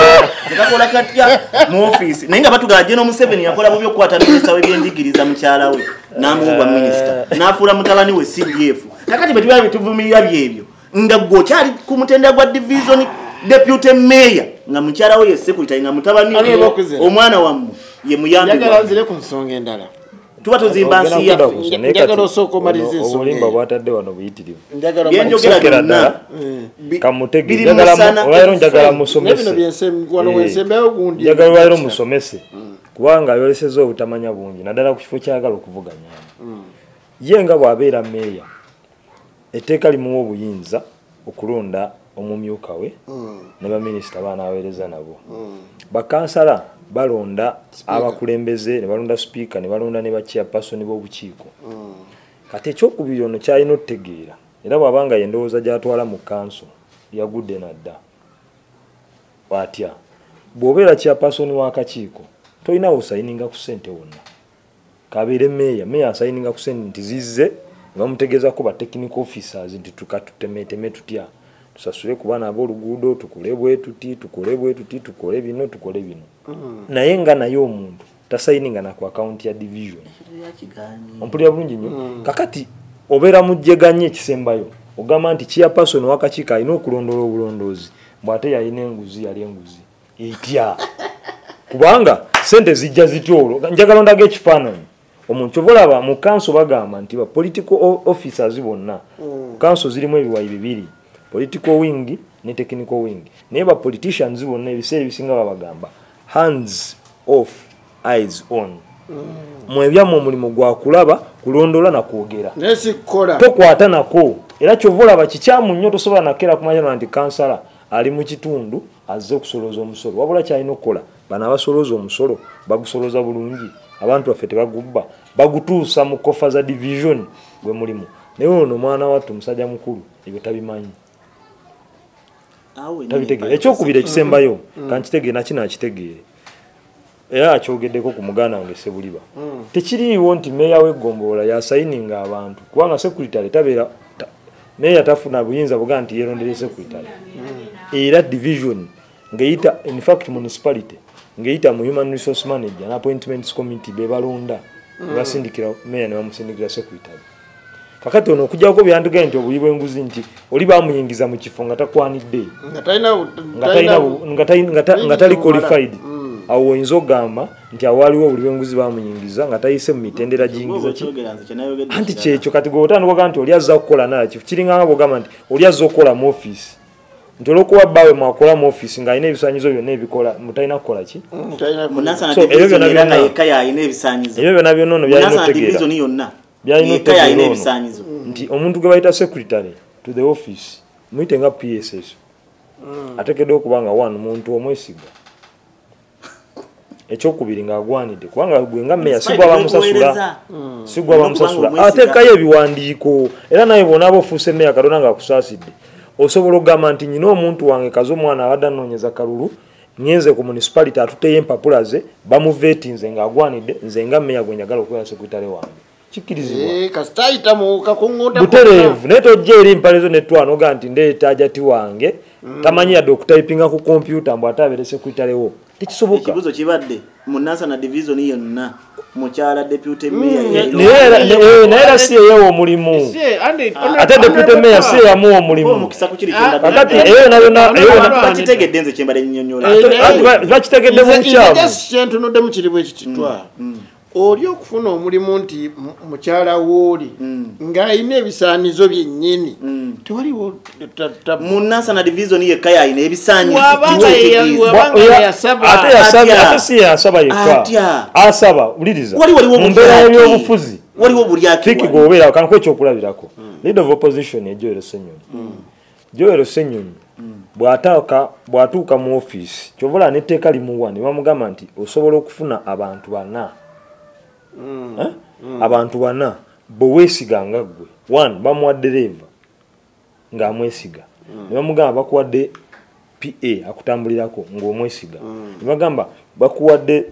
ne kakola katya mu office naye nga batugala General Museveni yakola bubi okukwata minisita w'ebyenjigiriza mukyala we n'amuwa obwa minisita n'afuula mutabani we CDF nakati bwe tuba bituvumirira byebyo nga gwe okyali ku mutendera gwa division deputy mayor nga mukyala we ye secretary nga mutabani omwana wammwe ye muyambi
njagala nzire ku nsonga endala
tuba tuzimba nsi yaffe
njagala osooka omaliriza ensonga
obulimba bwatadde wano buyitirivu
byenjogera byonna
njagala musomese njagala olwaliro musomese kubanga ayoleseza obutamanya bungi naddala ku kifo kyagala okuvuganya ye nga bw'abeera meeya etteeka limuwa obuyinza okulonda omumyuka we ne baminisita baanaweereza nabo bakansala balonda abakulembeze ne balonda speaker ne balonda ne bachairperson b'obukiiko kati ekyokubiri ono kyalina otutegeera era bw'abanga yendowooza gy'atwala mu kanso yagudde nadda bw'atya bw'obeera chairperson w'akakiiko tolina osayininga ku ssente wonna kabeere meeya asayininga ku ssente nti zizze ne bamutegeezako ba technical officers nti tukatutemeteme tutya tusasule ku baana ab'oluguudo tukole bwe tuti tukole bino naye nga naye omuntu tasayininga na ku account ya division ompulira bulungi nnyo kakati obeera mujjeganye ekisembayo ogamba nti chairperson w'akakiiko alina okulondoola obulondoozi bw'ate yalina enguzi yali enguzi etya kubanga sente zijja zitya olwo njagala ndaga ekifaananyi omuntu kyovalaba mu kanso bagamba nti ba political officers bonna kanso zirimu ebiwayi bibiri political wing ne technical wing naye ba politicians bonna ebiseera ebisinga babagamba hands off eyes on mwebyamu omulimu gwa kulaba kulondoola na kwogera tokwata nako era kyovalaba kikyamu nnyo tosobola nakeera kumanya nti kansala ali mu kitundu azze okusolooza omusolo wabula kyalina okukola bano abasolooza omusolo bagusoloza bulungi abantu baffe tebagubba bagutuusa mu kofa za division gwe mulimu naye ono mwana wattu musajja mukulu ebyo tabimanyi tabitegeera ekyokubiri ekisembayo kankitegeere nakino akitegeere era akyogeddeko ku muganda wange Sebuliba tekiriiwo nti meeya w'eggombolola yasayininga abantu kubanga sekuritale tabeera meeya tafuna buyinza buga nti yeerondere sekuritale era division ng'eyita in fact municipality ng'eyita mu human resource manager na appointments committee be balonda basindikira meeya ne bamusindikira sekuritale kakati ono okujjako byandigaye nti obuyi bw'enguzi nti oli bamuyingiza mu kifo nga takwanidde nga tali qualified awo oyinza okugamba nti awaliwo obuliwenguzi bamuyingiza nga tayise mu mitendera giyingiza ki anti kyekyo kati gwe otandika nti oli azza kukola naki kiringa nga bwogamba nti oli azza okukola mu ofiisi nti olwokuba bbaawe mwakola mu ofiisi ng'alina ebisaanyizo byonna ebikola mutalina kukola ki ebyo byonna byonna ono byalina otegeera byalina otegeera nti omuntu gwe bayita secretary to the office muyite nga PSS ateekeddwa okuba nga one muntu omwesiga ekyokubiri ng'agwanidde kubanga gwe nga meya sigwa bamusasula ateekayo ebiwandiiko era naye bonaaba ofuuse meya Katonda ng'akusaasidde osobola okugamba nti nyina omuntu wange kazi omwana abadde anoonyeza kalulu ngenze ku municipality atuteyo empapula ze bamuveetinze ng'agwanidde nze nga meya gwe njagala okubeera sekretale wange kikkirizibwa butereevu naye tojja eri mpale zo netwana oga nti ndeeta ajati wange tamanyi yadde okutayipinga ku kompyuta mbw ate abeere sekretalewo tekisoboka
ekibuzo kibadde mu Nansana division yonna mukyala deputy
naye era si yeewa omulimu ate deputy mayor si yamuwa omulimu kakati
bakitegedde nze kyembale nnyonnyola
bakitegedde mu bukyamu
kyentunuddemu kiri bwe kititwa oli okufuna omulimu nti mukyala wooli ng'alina ebisaanizo byennyini tewaliwo
mu Nansana division yekka yalina ebisaanizo
ate si yasaba yekka asaba wuliriza mu mbeera y'ebyobufuzi
waliwo
fiki gweobeera kanako ekyokulabirako leader of opposition Joel Ssenyonyi bw'atuuka mu ofiisi kyovola n'etteeka limuwa ne bamugamba nti osobola okufuna abantu bana abantu bana bwe weesiganga ggwe one bamuwadde leeva ng'amwesiga ne bamugamba bakuwadde PA akutambulirako ng'omwesiga ne bagamba bakuwadde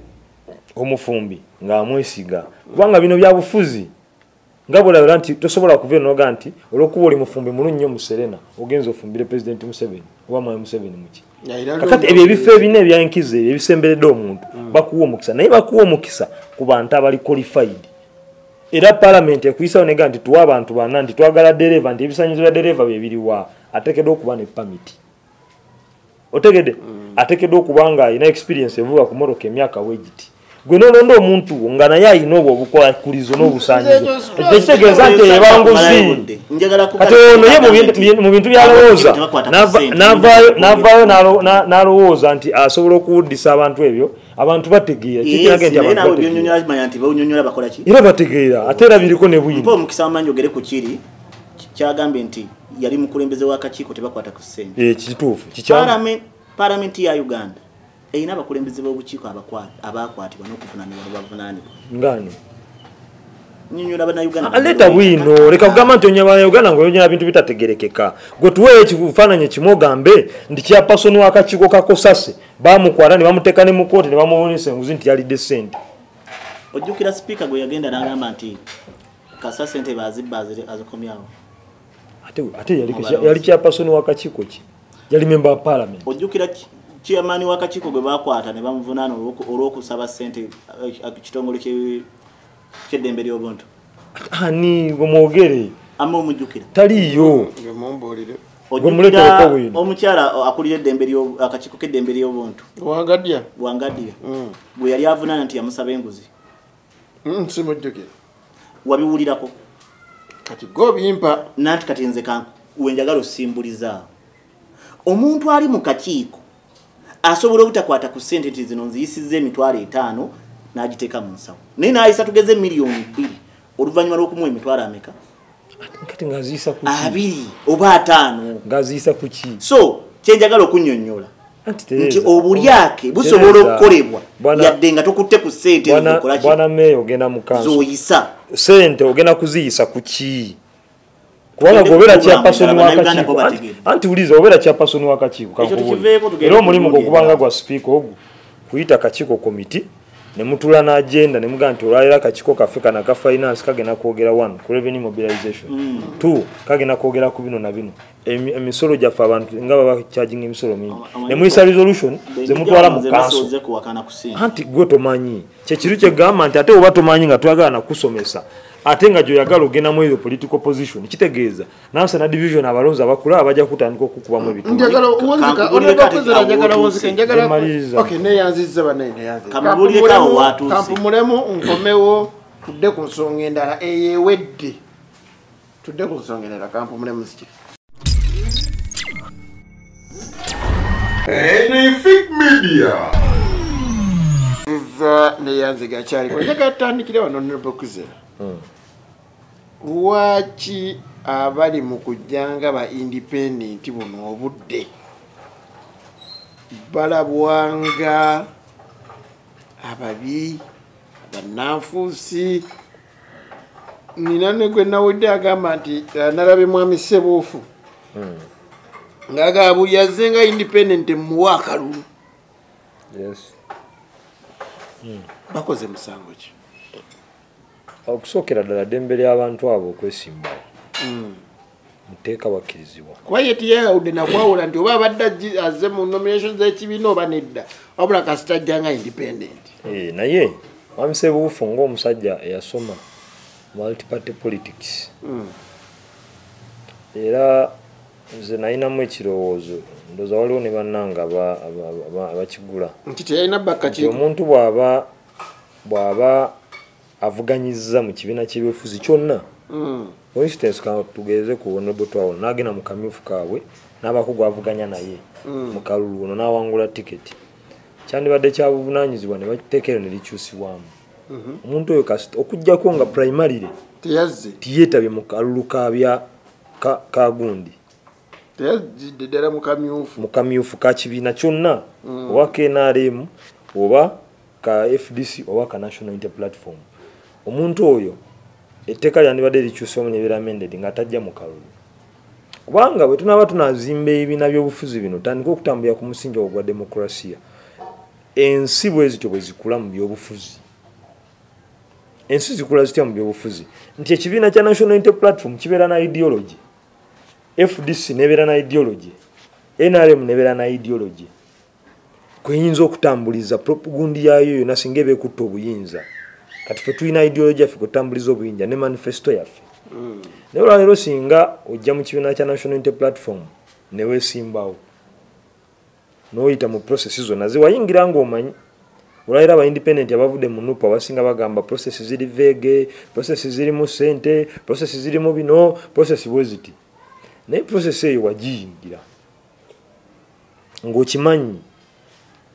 omufumbi ng'amwesiga kubanga bino bya bufuzi nga bwolabira nti tosobola kuva noga nti olwokuba oli mufumbi mulu nnyo mu Serena ogenza ofumbire President Museveni oba Mwai Museveni muki kakati ebyo ebifo ebina ebyankiza ebisemberedde omuntu bakuwa omukisa naye bakuwa omukisa ku bantu abali qualified era parliament ekuyisawo nega nti tuwa abantu bana nti twagala dereva nti ebisanyizo bya dereva bebiriwa ateekeddwa okuba ne permit otegedde ateekeddwa okuba nga alina experience evuga ku motoka emyaka wegiti gwe nolonda omuntu nga naye alina obwo obukwakulizo n'obusaanyizo ekitegeeza nti ebanguzi kati ono ye mu bintu byalowooza n'avaayo n'alowooza nti asobola okuwuddisa abantu ebyo abantu bategeera era bategeera ate era biriko ne bwino
omukisa wamanyi ogere ku kiri kyagambye nti yali mukulembeze w'akakiiko tebakwata ku ssente
kituufu
palamenti ya Uganda eyina abakulembeze b'obukiiko abakwatibwa n'okuvunaanibwa bavunaanibwa
ngani
nnyonnyola bannayuganda
aleta bwino leka kugamba nti onyala Uganda ng'oyonyola bintu bitategerekeka gwe tuweeyo ekifaananyi kimu ogambe nti kyapasoni w'akakiiko kakosase baamukwata ne bamuteeka ne mu kooti ne bamuwonesa enguzi nti yalidde ssente
ojjukira sipiika gwe yagenda n'agamba nti kasa ssente bazibba azikomyawo
ate yali kyapasoni w'akakiiko ki yali member of parliament
ojjukira chairman w'akakiiko gwe bakwata ne bamuvunaana olw'okusaba ssente kitongole ky'eddembe ly'obuntu
ani bwemwogere
ama omujjukira
taliyo
omukyala akulira eddembe akakiiko k'eddembe ly'obuntu
wangadya
bwe yali avunaana nti yamusaba enguzi
simujjukira
wabiwulirako
kati gobimpa
nanti kati nze wenjagala osimbuliza omuntu ali mu kakiiko asobola obutakwata ku ssente nti zino nziyisizza emitwalo 5 n'agiteeka mu nsawo naye n'ayisa tugeze miliyoni 2 oluvannyuma lw'okumuwa emitwalo ameka
kati ng'aziyisa ku
2 oba 5
ng'aziyisa ku ki
so kyenjagala okunnyonnyola nti obulyake busobola okukolebwa yadde nga tokutte ku ssente
bwana meeyo ogenda mu kanso
zoyisa
ssente ogenda kuziyisa ku ki kubanga gobera kyapasoni w'akakiiko anti uliza obera kyapasoni w'akakiiko era omulimu gw'okubanga gwa sipiika ogwo kuyita kakiiko komiti ne mutula n'agenda ne mugamba nti olwaliro akakiiko kaffe kana ka finance kagenda kwogera 1 ku revenue mobilization 2 kagenda kwogera ku bino na bino emisolo gyaffe abantu nga baba charging emisolo mingi ne muyisa resolution ze mutwala mu kanso anti gwe tomanyi kyekiru kyegamba nti ate oba tomanyi nga twagala nakusomesa ate nga gyoyagala ogenda mu eyo political position kitegeeza nansana division abalonzi abakula abajja kutandika okukubamu ebitundu
njagala wonzika onebakozera njagala wonzika njagala okay neyanzizza bane neyanzizza
kamubulirekawo watuuse
kampumulemu nkomewo tudde ku nsonga endala eyewedde tudde ku nsonga endala kampumulemu ziki
Anyfic Media.
Neyanziga kyali ko njagala tutandikire wano nebokuzera lwaki abali mu kujjanga ba independent buno obudde balabwanga ababi bannanfuusi nina ne gwe nawudde agamba nti nalabe mwami Ssebuufu ng'agamba buli yazzenga independent muwa akalulu.
Yes.
Bakoze musango ki?
Okusookera ddala ddembe ly'abantu abo okwesimbawo muteeka bakkirizibwa
kuba ye tiyeyawudde nakwawula nti oba abadde azze mu nomination z'ekibiina oba nedda wabula kasita ajjanga independent.
Naye mwami Ssebuufu ng'omusajja eyasoma multiparty politics era nze nayinamu ekirowoozo ndowooza waliwo ne bannanga abakigula
nti teyalina bakka ki
omuntu bw'aba avuganyizza mu kibiina ky'ebyobufuzi kyonna for instance tugeze ku honorable Twawula n'agenda mu kamyufu kaabwe n'abakugu avuganya naye mu kalulu ono n'awangula tiketi kyandibadde kya buvunaanyizibwa ne bateekero ne likyusibwamu omuntu oyo kasita okuggyako nga primarily tiyeetabye mu kalulu ka gundi
ddala mu
kamyufu ka kibiina kyonna oba KNRM oba ka FDC oba ka National Unity Platform omuntu oyo etteeka lyandibadde likyusamu nebeera amended nga tajja mu kalulu kubanga bwe tunaaba tunazimba ebibiina by'obufuzi bino tandika okutambulira ku musingi ogwa demokrasiya ensi bwe zityo bwe zikula mu byobufuzi ensi zikula zitya mu byobufuzi nti ekibiina kya National Unity Platform kibeera na ideology FDC nebeera na ideology NRM nebeera na ideology kuyinza okutambuliza propagundi yayo yonna singa ebeekutta obuyinza kati ffe tulina ideology yaffe kutambuliza obuyinza ne manifesto yaffe naye olwaleero singa ojja mu kibiina kya National Unity Platform ne weesimbawo n'oyita mu processi zonna zewayingira ng'omanyi olwaleero aba independent abavudde mu NUP abasinga bagamba processi ziri veege processi zirimu ssente processi zirimu bino processi bwe ziti naye process eyo wagiyingira ng'okimanyi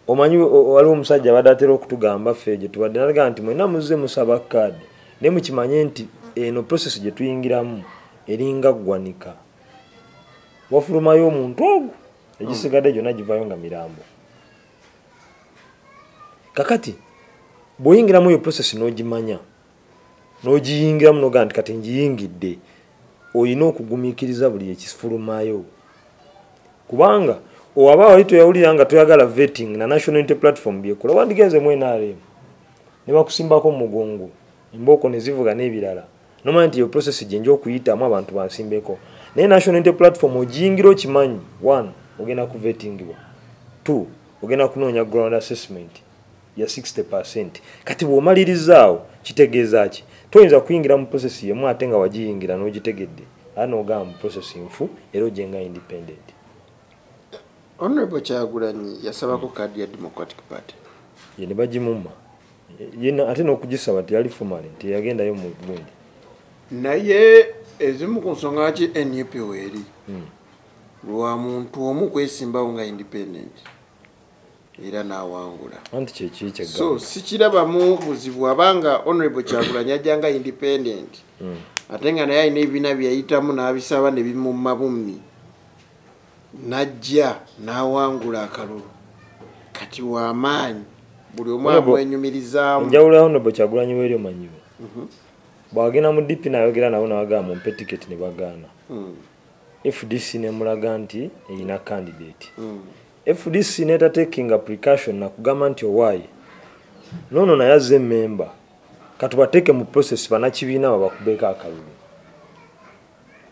omanyi waliwo omusajja abadde atera okutugamba ffe gye tubadde nalaga nti mwena muzze musaba kaadi naye mukimanye nti eno process gye tuyingiramu eringa ggwanika wafulumayo omuntu ogwo egisigadde gyonna givaayo nga mirambo kakati bw'oyingiramu eyo process n'ogimanya n'ogiyingiramu noga nti kati njiyingidde oyina okugumiikiriza buli ekifulumayo kubanga owaba wali toyawulira nga toyagala vetting na National Unity Platform byekola wandigenze mu NRM ne bakusimbako mu mugongo embooko ne zivuga n'ebirala nomanyi nti iyo process gye nja okuyitamu abantu bansimbeko naye National Unity Platform ogiyingira okimanyi 1 ogenda ku vettingibwa 2 ogenda kunoonya ground assessment ya 60% kati bw'omalirizaawo kitegeeza ki toyinza kuyingira mu process yemu ate nga wagiyingira n'ogitegedde ana ogamba mu process nfu era ojenga independent.
Honorable Kyagulanyi yasabako kaadi ya Democratic Party
ye ne bagimumma yena ate n'okugisaba teyali fumale nti yagendayo mu gundi
naye ezimu ku nsonga ki NUP weeri lwa muntu omu kwesimbawo nga independent era n'awangula
anti kyekiri
so sikirabamu buzibu abanga Honorable Kyagulanyi ajjanga independent ate nga naye alina ebibiina byeyayitamu n'abisaba ne bimumma bummi najja n'awangula akalulu kati w'amaanyi buli omu amwenyumirizaamu
enjawulo ya Honorable Kyagulanyi weeri omanyiwo bw'agenda mu DP n'ayogera nabo n'abagamba mumpe tiketi ne bagaana FDC nemulaga nti eyina candidate FDC netatekinga precaution nakugamba nti owaayi nono naye azze memba katubateeke mu process banakibiina babakubeeko akalulu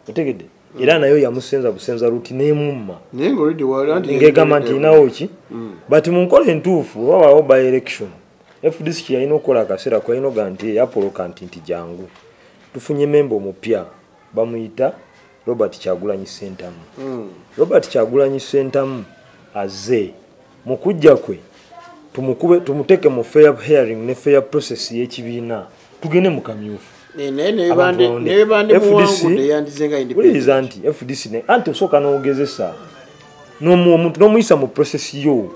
otegedde era nayo yamusenza busenza ruti n'emumma ng'egamba nti inawo ki but mu nkola entuufu wabaawo by election FDC kyeyalina okukola akaseera kwalina oga nti yapoloka nti jangu tufunye member omupya bamuyita Robert Kyagulanyi Ssentamu. Robert Kyagulanyi Ssentamu azze mu kujja kwe tumuteke mu fair hearing ne fair process y'ekibiina tugende mu kamyufu. Ulizanti FDC ne anti osoka n'ogezesa n'omuntu n'omuyisa mu process yo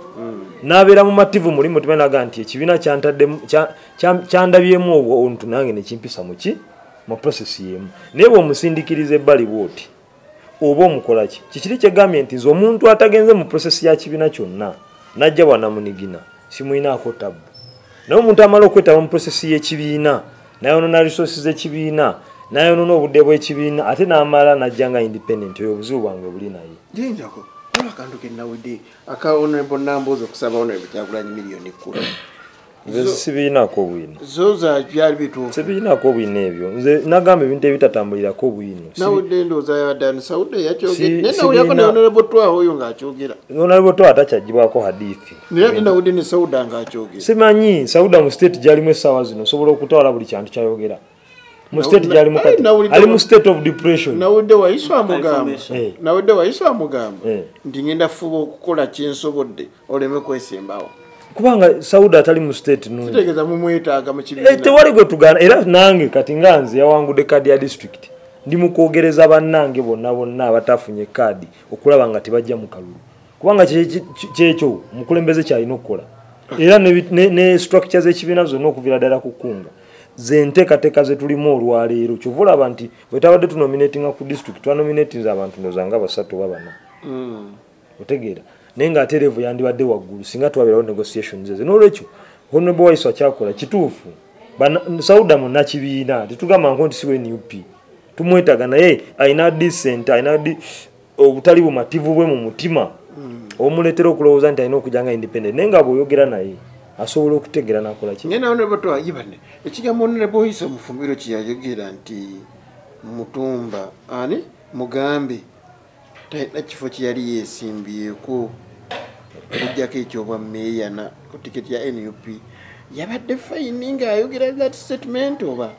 n'abeera mu mativu mulimu tumenaga nti ekibiina kyandabyemu obuntu nange ne kimpisa mu process yemu naye bw'omusindikiriza ebbali bw'oti oba omukola ki kikiri kyegambye nti nze omuntu atagenze mu process ya kibiina kyonna najja bwanamunigina simuyinaako tabbu naye omuntu amala okwetaba mu process y'ekibiina nayonoona resources z'ekibiina nayonoona obudde bw'ekibiina ate n'amala najja nga independent oyo obuzibu bwange buli naye
jinjako akantu kenawudde aka honorable Nambooze okusaba honorable Kyagulanyi million 10
nze sibiinaako bwino
zoza byali bituufu
sibiinaako bwino ebyo nze nagamba ebintu ebitatambulirako bwino
nawudde ndowooza yabadde Sauda yakyogera naye nawulyako ne honorable Twaha oyo ng'akyogera
honorable Twaha atakyagibwako hadithi
naye ate nawudde ne Sauda ng'akyogera
simanyi Sauda mu state gyalimu essaawa zino osobola okutwala buli kyantu kyayogera mu state gyalimu kati ali mu state of depression
nawudde wayiswa amugamba nti ngenda fuba okukola kyensobodde oleme kwesembawo
kubanga Sauda atali mu state nungi
kitegeza mumwetaaga mu kibiina
tewali gwe tugana era nange kati nga nze yawangudde kaadi ya district ndi mu kwogereza bannange bonna abatafunye kaadi okulaba nga tebajja mu kalulu kubanga kyekyo mukulembeze kyalina okukola era ne structure z'ekibiina zonna okuviira ddala kukunga ze nteekateeka ze tulimu olwaleero kyova olaba nti bwe tabadde tunominatinga ku district twanominatinze abantu ndozanga 3 oba 4 otegeera naye ng'ate level yandibadde waggulu singa twaberawo negotiations eze n'olwekyo honorable Waiswa kyakola kituufu Sauda munnakibiina tetugamba nti siwe NUP tumwetaaga naye ayina decent ayina obutali bumativu bwe mu mutima omuleetera okulowooza nti alina okujja nga independent naye nga bw'oyogera naye asobola okutegeera n'akola ki
ngena honorable Twaha yibane ekigambo honorable Waiswa mufumbiro kyeyayogera nti Mutumba ani mugambe talina kifo kyeyali yeesimbyeko okujjako ekyobwa meeya na ku tiketi ya NUP yabadde fayini ng'ayogera that statement oba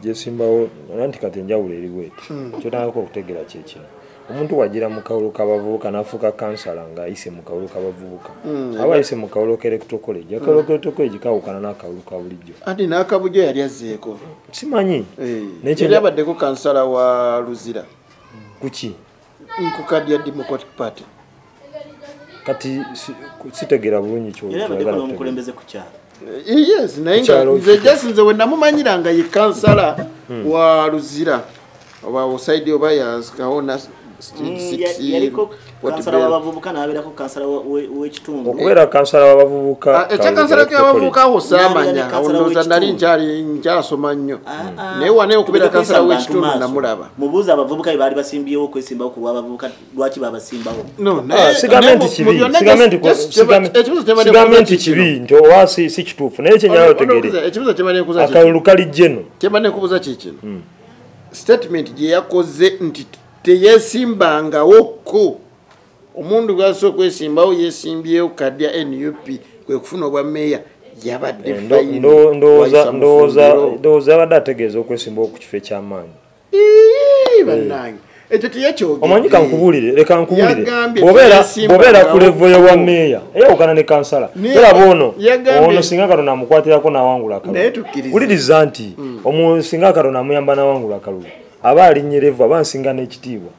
gyesimbawo nti kati enjawulo eriweti kyotandika okutegeera kyekino omuntu wagira mu kawulo k'abavubuka n'afuuka kansala ng'ayise mu kawulo k'abavubuka aba ayise mu kawulo k'electoral college akawulo k'electoral college kawukana n'akawulo ka bulijjo
anti n'akabujo yali azzeeko
simanyi
yali abaddeko kansala wa Luzira
kuki
ku kadi ya Democratic Party
kati sitegeera bulungi
ky'omukulembeze ku kyalo
yes naye nga nze jasinze we namumanyiranga ye kansala wa Luzira oba osaidi oba yazikaona
yaliko kansala w'abavubuka n'abeerako kansala w'ekitundu
okubeera kansala w'abavubuka
kansala w'abavubuka awo saamanya awonooza nali nkyasoma nnyo naye wane okubeera kansala w'ekitundu namulaba
mubuuza abavubuka baali basimbyewo okwesimbawo ku lw'abavubuka lwaki babasimbawo
sigambe nti kibi nti owa si kituufu naye kyenyala otegeere akalulu kali jeno
kyemba nekubuuza kikino statement gye yakoze nti teyeesimbangawoko omuntu gwasobola okwesimbawo yeesimbyewo kadi ya NUP kwe kufuna obwa meeya yabadde
ndowooza abadde ategeeza okwesimbawo ku kifo eky'amaanyi
bannange ekyo teyakyogedde
omanyi kankubuulire leka nkubulire bw'obeera ku levo y'obwa meeya eyawukana ne kansala teraba ono singa Katonda amukwatirako n'awangula akalulu wuliriza nti singa Katonda amuyamba n'awangula akalulu aba alinyerevu aba nsinga n'ekitiibwa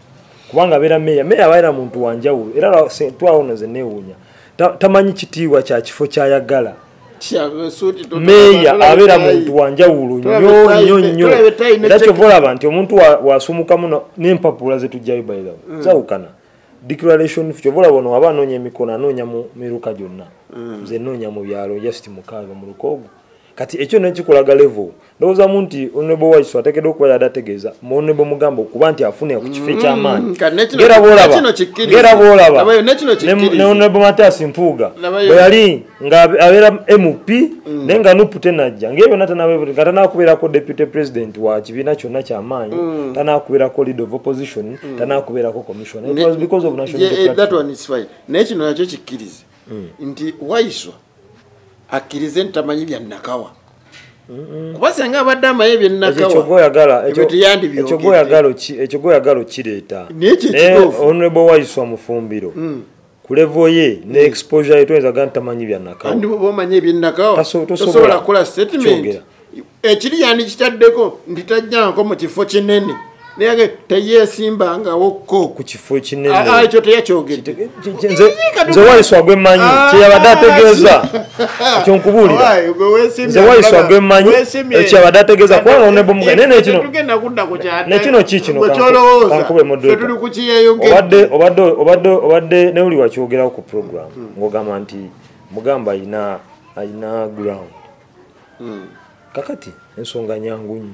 kubanga abeera meeya abaera muntu wanjawulo era twawono ze neewuunya tamanyi kitiibwa kya kifo kyayagala meeya abeera muntu wanjawulo nnyo era kyova olaba nti omuntu wasumukamu n'empapula zetujjayo bayirawo zawukana declaration kyova olaba ono aba anoonya emikono anoonya mu miruka gyonna nze noonya mu byalo just 6 mu lukoogo kati ekyo nekikulaga level ndowoozamu nti honorable Waiswa ateekeddwa okuba yadategeeza honorable Mugamba okuba nti afune ku kifo eky'amaanyi ngera bwolaba ne honorable Mathias Mpuuga bwe yali ng'abeera MP naye nga NUP tenajja ng'ebyo nga tanaakubeerako deputy president wa kibiina kyonna ky'amaanyi tanaakubeerako leader of opposition tanaakubeerako commissioner it was because of national
that one is fine naye kino nakyo kikkirize nti Waiswa akkirize nti tamanyi bya Nakawa kubasanga abadde amaye byenakawa
ekyo goyagala kireeta naye honorable Waiswa Mufumbiro ku level ye ne exposure yetu ezagala ntamanyi byannakawa
andi bw'omanya ebyennakawa tosobola kukola statement ekiri yandi kitaddeko nditajjanko mu kifo kinene naye teyeesimbangawokko
ku kifo kinene
ekyo teyakyogedde
nze Waiswa gwe mmanyi kyeyabadde ategeeza ekyo nkubuulira nze Waiswa gwe mmanyi kyeyabadde ategeeza kubanga honorable Mugabe nekino kikino kankube moderator obadde ne uli wakyogerawo ku program ng'ogamba nti Mugamba ayina ground kakati ensonga nyangu nnyo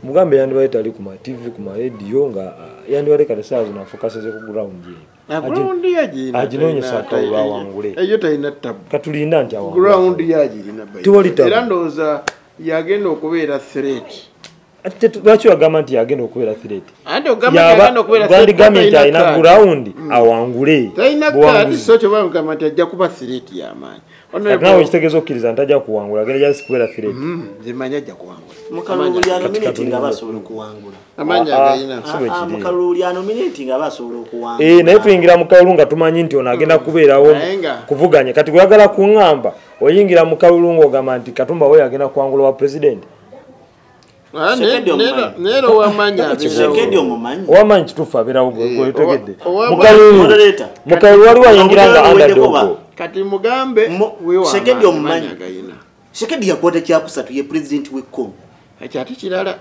Mugambe yandibale tali ku ma TV ku ma radio nga yandibale kati saa zino afokasize ku ground ye aginoonyesa atawulwa wangule
eyo talina tabu
katulinda nti awangula
ground yagirina bayi era ndowooza yagenda okubeera threat
lwaki wagamba nti yagenda okubeera threat
yagamba
nti alina ground awangule
so kyobagamba nti ajja kuba threat y'amaanyi
nawe kitegeeza okkiriza nti ajja kuwangula agenda jasi kubeera threat
zimanya ajja kuwangula
mukalulu nominating abasobola okuwangula
amaanyi agayina
mukalulu nominating abasobola okuwangula
naye tuyingira mu kalulu nga tumanyi nti ono agenda kubeerawo kuvuganya kati gweyagala kuŋŋamba oyingira mu kalulu ng'ogamba nti Katumba we agenda kuwangula wa president
neero
owamanyi kituufu abeerawo gwetegedde mukalulu wali wayingira nga underdog
kati Mugambe
Shekedi omumanyi Shekedi yakwata kyakusatu ye president w'ekkomo
ekyati kirala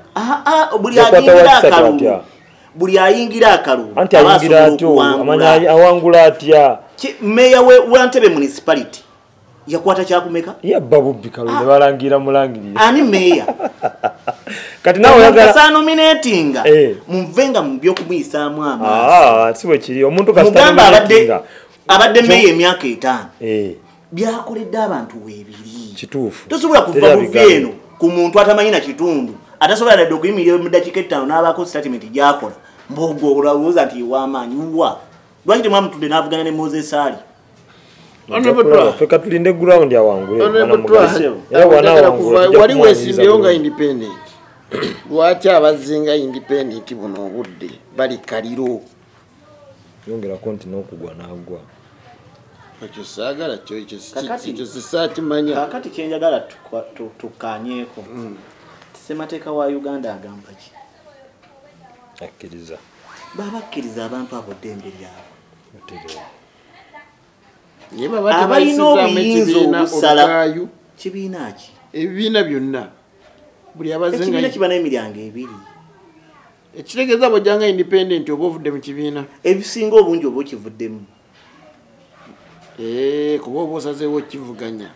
buli ayingira akalulu
anti ayingira atyo amanya awangula atya
meya we Ntebe municipality yakwata kyakumeka
yabba bubbi kalulu ne balangira mulangirira
ani meya
kati nawe
yagala nominatinga mumvenga mu byokumuyisaamu amaaso
siwe kiri omuntu kasita
abadde meya emyaka 5 byakoledde abantu weebiri
kituufu
tosobola kuva buveeno ku muntu atamanyi na kitundu atasobola nadde okuyimirira mu dakiika 5 n'abaako statement gyakola mbogo olowooza nti w'amaanyi wa lwaki temwamutudde n'avugana ne Moses Ali
feka tulinde ground awangule
wali weesimbyewo nga independent lwaki abazinga independent buno obudde bali kaliro
yongerako nti n'okugwa n'agwa
ekyo saagala kyo sisaakimanya
kakati kyenjagala tukkaanyeeko ssemateeka wa Uganda agamba ki
akkiriza
baba akkiriza abantu abo ddembe lyabwe
abalina
obuyinza obusala kibiina ki
ebibiina byonna buli
ekibiina kiba n'emiryango ebiri
ekitegeeza bwojjanga independent oba ovudde mu kibiina
ebisinga obungi oba okivuddemu
kuba oba osazeewo okivuganya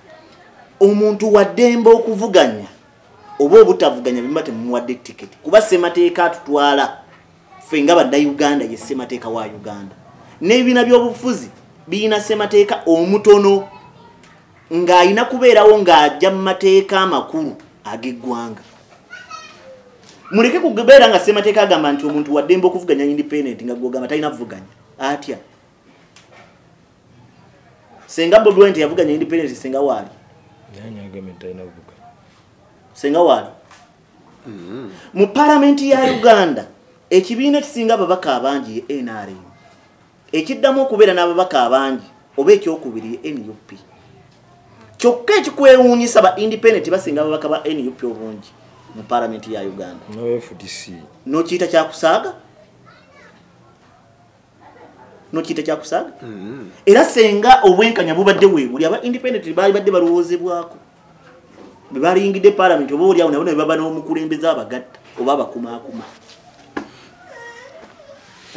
omuntu waddembe okuvuganya oba obutavuganya bimba temumuwadde tiketi kuba ssemateeka atutwala ffe nga bannayuganda ye ssemateeka wa Uganda n'ebibiina by'obufuzi birina ssemateeka omutono ng'ayina kubeerawo ng'ajja mu mateeka amakulu ag'eggwanga muleke kubeera nga ssemateeka agamba nti omuntu waddembe okuvuganya independent nga gwogamba talina kuvuganya atya senga Bobi Wine yavuganya independent senga waali senga waali mu palamenti ya Uganda ekibiina kisinga ababaka abangi ye NRM ekiddamu okubeera n'ababaka abangi oba ekyokubiri ye NUP kyokka ekikwewuunyisa ba independent basinga ababaka ba NUP obungi mu palamenti ya Uganda nokiyita kyakusaaga era senga obwenkanya bubadde weebuli aba independent baali badde balowoozebwako bwe baliyingidde palamenti oba oliawo nabo ne baba n'omukulembeze abagatta oba abakumaakuma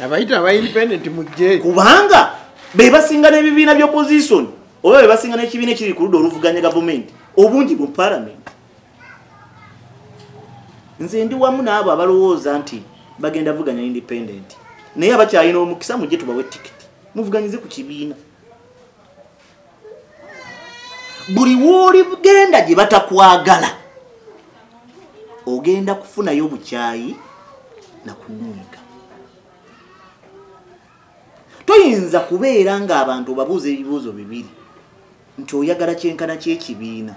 abayita aba independent mujje
kubanga be basinga n'ebibiina by'opposition oba be basinga n'ekibiina ekiri ku ludda oluvuganya gavumenti obungi mu palamenti nze ndi wamu n'abo abalowooza nti bagenda vuganya independent naye abakyalina omukisa mujje tubawe tiketi muvuganyize ku kibiina buli wooli genda gye batakwagala ogenda kufunayo bukyayi na kunyiiga toyinza kubeera ng'abantu babuuza ebibuuzo bibiri nti oyagala kyenkana ky'ekibiina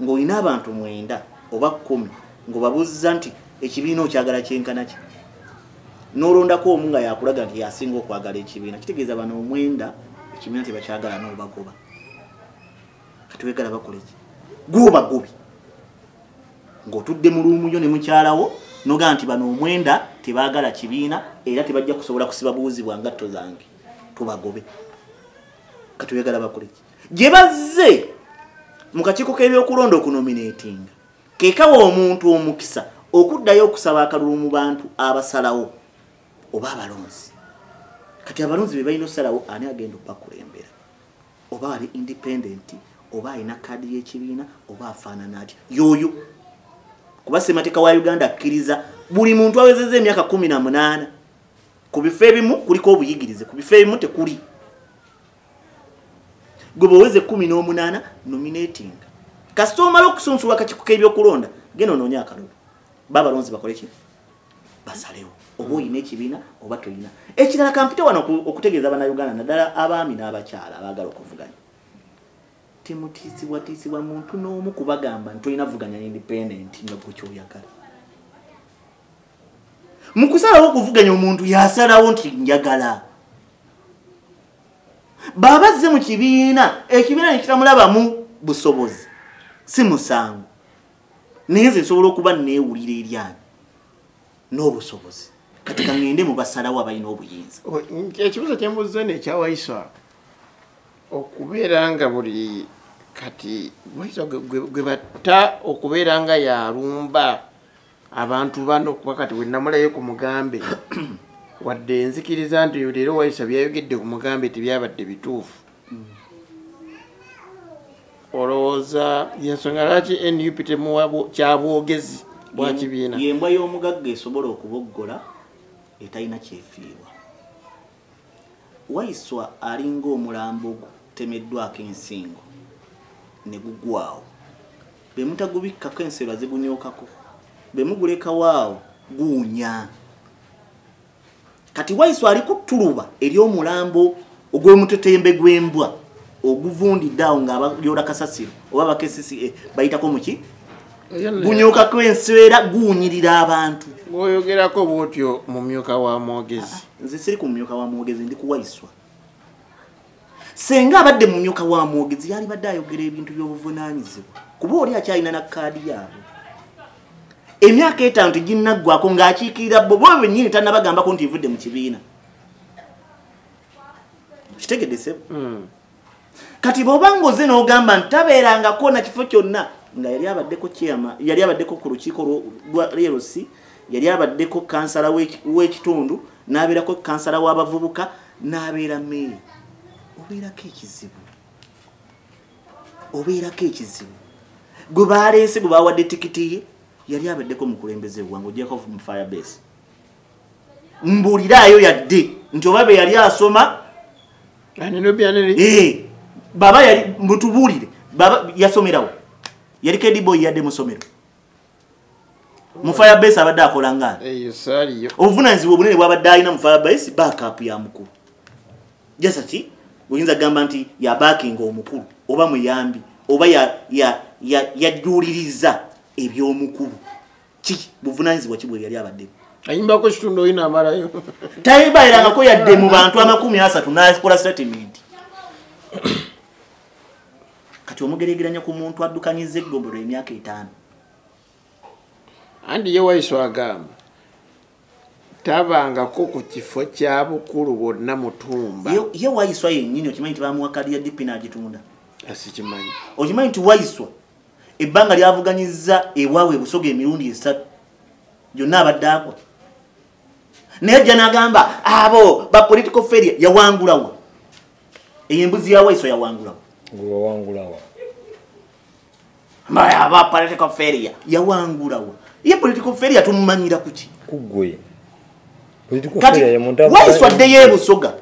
ng'olina abantu 9 oba 10 ng'obabuuziza nti ekibiina okyagala kyenkana ki n'olondako omu nga yakulaga nti yasinga okwagala ekibiina kitegeeza bano 9 ekibiina tebakyagala n'obagoba kati wegala bakole ki gobagobi ng'otudde mu luumu yo ne mukyalawo noga nti bano 9 tebaagala kibiina era tebajja kusobola kusiba buuzibwa ngatto zange tubagobe kati wegala bakole ki gye bazze mu kakiiko k'ebyokulonda okunominatinga keekawa omuntu omukisa okuddayo okusaba akalulu mu bantu abasalawo oba abalonzi kati abalonzi be balina osalawo ani agenda okubakulembera oba ali independent oba alina kaadi y'ekibiina oba afaanana atya yoyo kuba ssemateeka wa Uganda akkiriza buli muntu awezezza emyaka 18 ku bifo ebimu kuliko obuyigirize ku bifo ebimu tekuli gwe bweweze 18 nominating kasita omala okusunsulwa akakiiko k'ebyokulonda genda onoonya akalulu babalonzi bakole ki basalewo oba oyina ekibiina oba toyina ekirala kampita wano okutegeeza bannayuganda naddala abaami n'abakyala abaagala okuvuganya temutiisibwatiisibwa muntu n'omu kubagamba nti olina vuganya independent nga gwe kyoyagala mu kusalawo okuvuganya omuntu yasalawo nti njagala baba azze mu kibiina ekibiina nekitamulabamu busobozi si musango naye nze nsobola okuba neewulira eryanyi n'obusobozi kati kangende mu basalawo abalina obuyinza
ekibuzo kyembuuzo nekyawaiswa okubeera nga buli kati waiswa gwe batta okubeera nga yalumba abantu bano kuba kati wenamulayo ku mugambe wadde enzikiriza nti leero waiswa byayogedde ku mugambe tebyabadde bituufu olowooza yensonga lwaki NUP temuwa kyabwogezi bwa kibiina
yembwa y'omugagga esobola okuboggola etalina kyefiirwa waiswa alinga omulambo gutemeddwako ensingo ne gugwawo be mutagubikkako ensero zigunyokako be mugulekawo awo guunya kati waiswa ali ku ttuluba ery'omulambo ogw'omutetembe gw'embwa oguvundidde awo ng'abayola kasasiro oba bakesisi bayitako muki gunyokako enswera guunyirira abantu
ng'oyogerako bwotyo mumyuka wa mwogezi
nze siri ku mumyuka wa mwogezi ndi ku waiswa senga abadde mu mumyuka wa mwogezi yali badde ayogera ebintu by'obuvunaanyizibwa kuba oli akyalina na kaadi yaabwe emyaka 5 teginnaggwako ng'akiikirira bo bennyini tannabagambako nti nvudde mu kibiina kitegedde sebo kati bw'oba ng'oze n'ogamba nti tabeerangako na kifo kyonna nga yali abaddeko kyama yali abaddeko ku lukiiko lwa LC yali abaddeko kansala w'ekitundu n'abeerako kansala w'abavubuka n'abeera meeya obeerako ekizibu gwe baleese gwe bawadde tikiti ye yali abaddeko mukulembeze wange ojjako mu Firebase mbuuliraayo yadde nti oba be yali asoma baba yali mutubuulire baba yasomerawo yali kediboy yadde musomero mu Firebase abadde akola ngani obuvunaanyizibwa obunene bwabadde alina mu Firebase backup ya mukulu jasati oyinza gamba nti yabakinga omukulu oba muyambi oba yajuliriza ebyomukulu ki buvunaanyizibwa kibwe yali abadde
ayimbako kitundu oyina amalayo
tayibayirangako yadde mu bantu 30 n'akola statement kati omugeregeranya ku muntu addukanyiza eggombolo emyaka 5
andi ye waiswa agamba tabangako ku kifo kya bukulu bonna mutumba
ye waiswa yennyini okimanyi nti bamuwa kadi ya DP n'agitunda
asikimanyi
okimanyi nti waiswa ebbanga lyavuganyizza ewaabwe ebusoga emirundi 3 gyonna abadde akwa naye ajja n'agamba abo ba political failure yawangulawa embuzi ya waiswa yawangulawa
wawangulawa
aba political failure yawangulawa ye political failure tumumanyira kuki
kugwe
kati waiswa dde yebusoga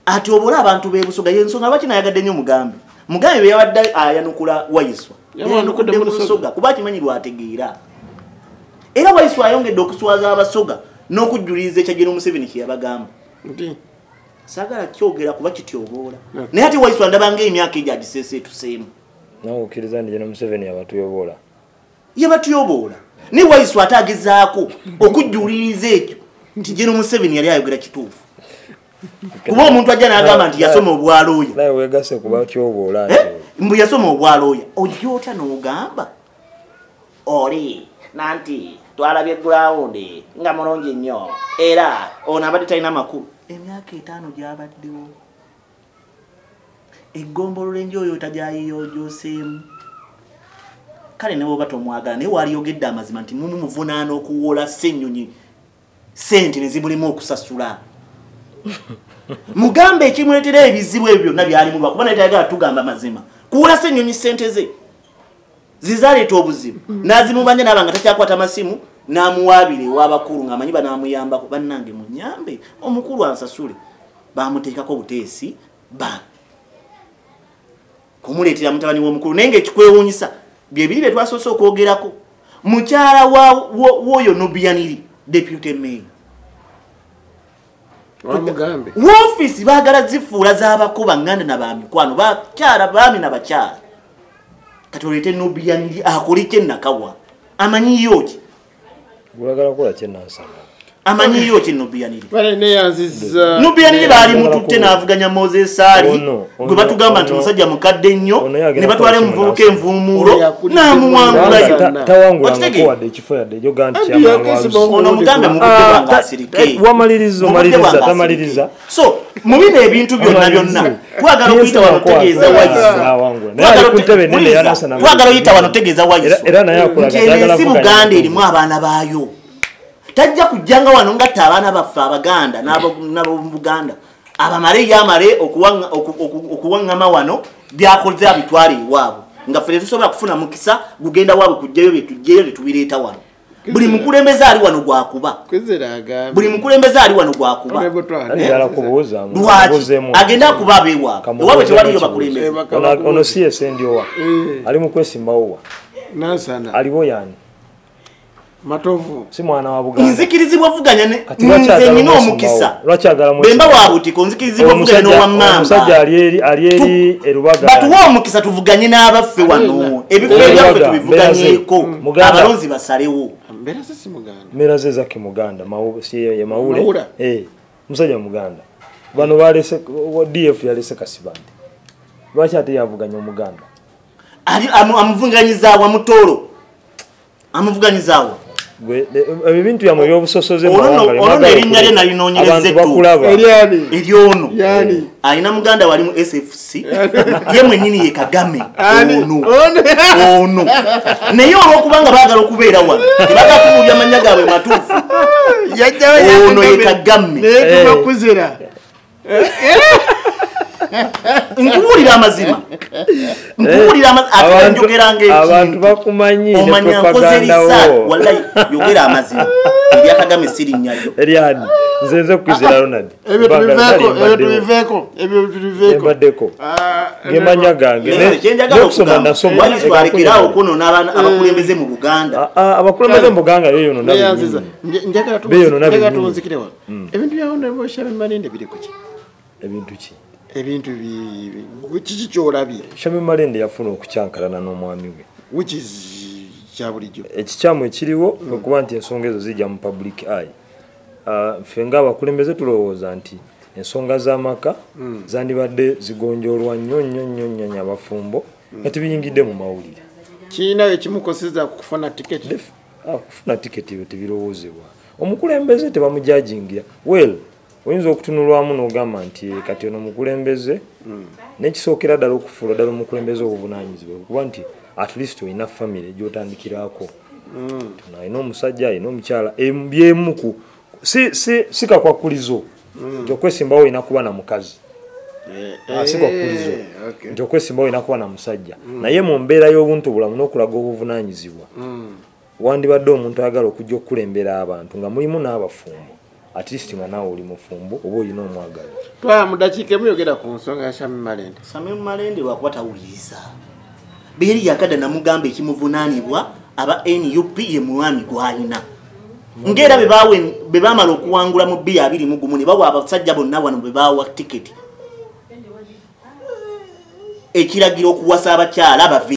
ati obola abantu bebusoga yensonga lwaki nayagadde nnyo mugambe be yawadde ayanukula waiswa yanukudde mu busoga kuba kimanyi lwategeera era waiswa ayongedde okuswaza abasoga n'okujjuliriza ekyajeno Museveni kye yabagamba saagala kyogera kuba kityoboola naye ate waiswa ndabanga emyaka egyo agiseeseetuseemu
nawe okkiriza nti Geno Museveni yabatuyobola
ne Wayiso atagezaako okujjuliriza ekyo nti Geno Museveni yali ayogera kituufu kuba omuntu ajja n'agamba nti yasoma obwalooya
naye weegase kuba tyobola
mbu yasoma obwalooya ojja otya n'ogamba oli nanti twalabye gurawundi nga mulungi nnyo era ono abadde talina makulu emyaka 5 gyabaddewo eggombolola enjo oyo tajayiyoojoseemu kale ne bwoba tomwagala naye waaliyogedde amazima nti mumuvunaana okuwola ssennyonyi sente ne zimulimu okusasula mugambe ekimuleetera ebizibu ebyo byonna byalimu lwakuba naye tayagala tugamba mazima kuwola ssennyonyi sente ze zizaleeta obuzibu n'azimubanja n'aba nga takyakwata masimu n'amuwaabira ew'abakulu ng'amanyi banaamuyambako bannange munyambe omukulu ansasule baamuteekako buteesi kumuleetera mutabani w'omukulu naye ng'ekikwewuunyisa byebiri bye twasoose okwogerako mukyala w'oyo Nubianiri deputy mayor woofiisi baagala zifuula z'abakuba nganda na bamikwano bakyala baami na bakyala kati oleete Nubianiri akole kyennakawa amanyiyo ki
gwagala kukola kyennansanga
amanyiyo ki Nubianiri
neyanziza
Nubianiri baali mututte n'avuganya Moses Ali gwe batugamba nti musajja mukadde nnyo ne batwala emuvubuka envuumuulo n'amuwangulayo
tawangulangako wadde ekifo yadde ejoga nti
ono mugambe mukudde bwangaasirike
wamaliriza tamaliriza
so mu bino ebintu byonna twagala okuyita wano tegeeza Wayiso twagala oyita wano tegeeza Wayiso nti ensi Buganda erimu abaana baayo tajja kujjanga wano ngatta abaana baffe Abaganda n'abo Buganda abamale yamale okuwaŋŋama wano byakoze abitwale ewaabwe nga ffe tetusobola kufuna mukisa gugenda waabwe kujjayo byetujjeyo tetubireeta wano buli mukulembeze ali wano gwakuba agenda akuba abeewaabwe ewaabwe tewaliyo bakulembeze
ono si esendiowa ali mu kwesimbawowa aliwo yani
matovu
si mwana wa Buganda
nzikirizibwa vuganya nze nina omukisa bemba wa butiko nzikirizibwa vuganya n'owamamba
omusajja ali erubaga
batuwa omukisa tuvuganye n'abaffe wano ebifo ebyaffe tubivuganyeeko abalonzi basalewo
mbeera ze zaki Muganda ye Mawule musajja Muganda bano balese DF yalese Kasibande lwaki ate yavuganya Omuganda
amuvuganyizaawo amutolo amuvuganyizaawo
ebintu byamwe ebyobusosoze
ono erinnya lye nalinoonyereza eryono alina muganda wali mu SFC ye mwennyini ye Kagame ono naye olwokubanga baagala okubeera wano tebagala kubuulya amannya gaabwe matuufu ono ye Kagame nkubuulira amazima ate njogera
abantu bakumanyi
omanya nkozerisa wallahi yogera amazima erya Kagame sirinnyayo
eryani nzenze kukizira Ronald
ebyo tuliveeko
gemanya gange nekusoma nasoma
alekerawo kunona abakulembeze mu Buganda
abakulembeze mu Buganda beyono
njagala tuwunzikirewo ebintu byawo Shami Malende biri kuki ebintu kiki kyolabye
Shami Malende yafuna okukyankalana n'omwami we
which is kyabulijjo
ekikyamu ekiriwo okuba nti ensonga ezo zijja mu public eye ffe ng'abakulembeze tulowooza nti ensonga z'amaka zandibadde zigonjoolwa nnyo abafumbo nga tebiyingidde mu mawulire
kiinayo ekimukoseza kufuna tiketi
kufuna tiketi bwe tebirowoozebwa omukulembeze tebamujajingira oyinza okutunulwamu n'ogamba nti kati ono mukulembeze nekisookera ddala okufuula ddala omukulembeze obuvunaanyizibwa okuba nti at least olina famire gyotandikiraako alina omusajja alina omukyala byemuku si kakwakulizo nti okwesimbawo olina kuba na mukazi si kakwakulizo nti okwesimbawo olina kuba na musajja naye mu mbeera y'obuntu bulamu n'okulaga obuvunaanyizibwa wandibadde omuntu ayagala okujja okukulembera abantu nga mulimu n'abafumbo at least nga nawe oli mufumbo oba olina omwagala
twala mu dakiika emuyogera ku nsonga ya Shami
Malende lwakuba tawuliriza beeri yakadda namugamba ekimuvunaanibwa aba NUP ye mwami gwalina ng'era be baamala okuwangula mu 2021 ne bawa abasajja bonna wano be baawa tiketi ekiragiro okuwasa abakyala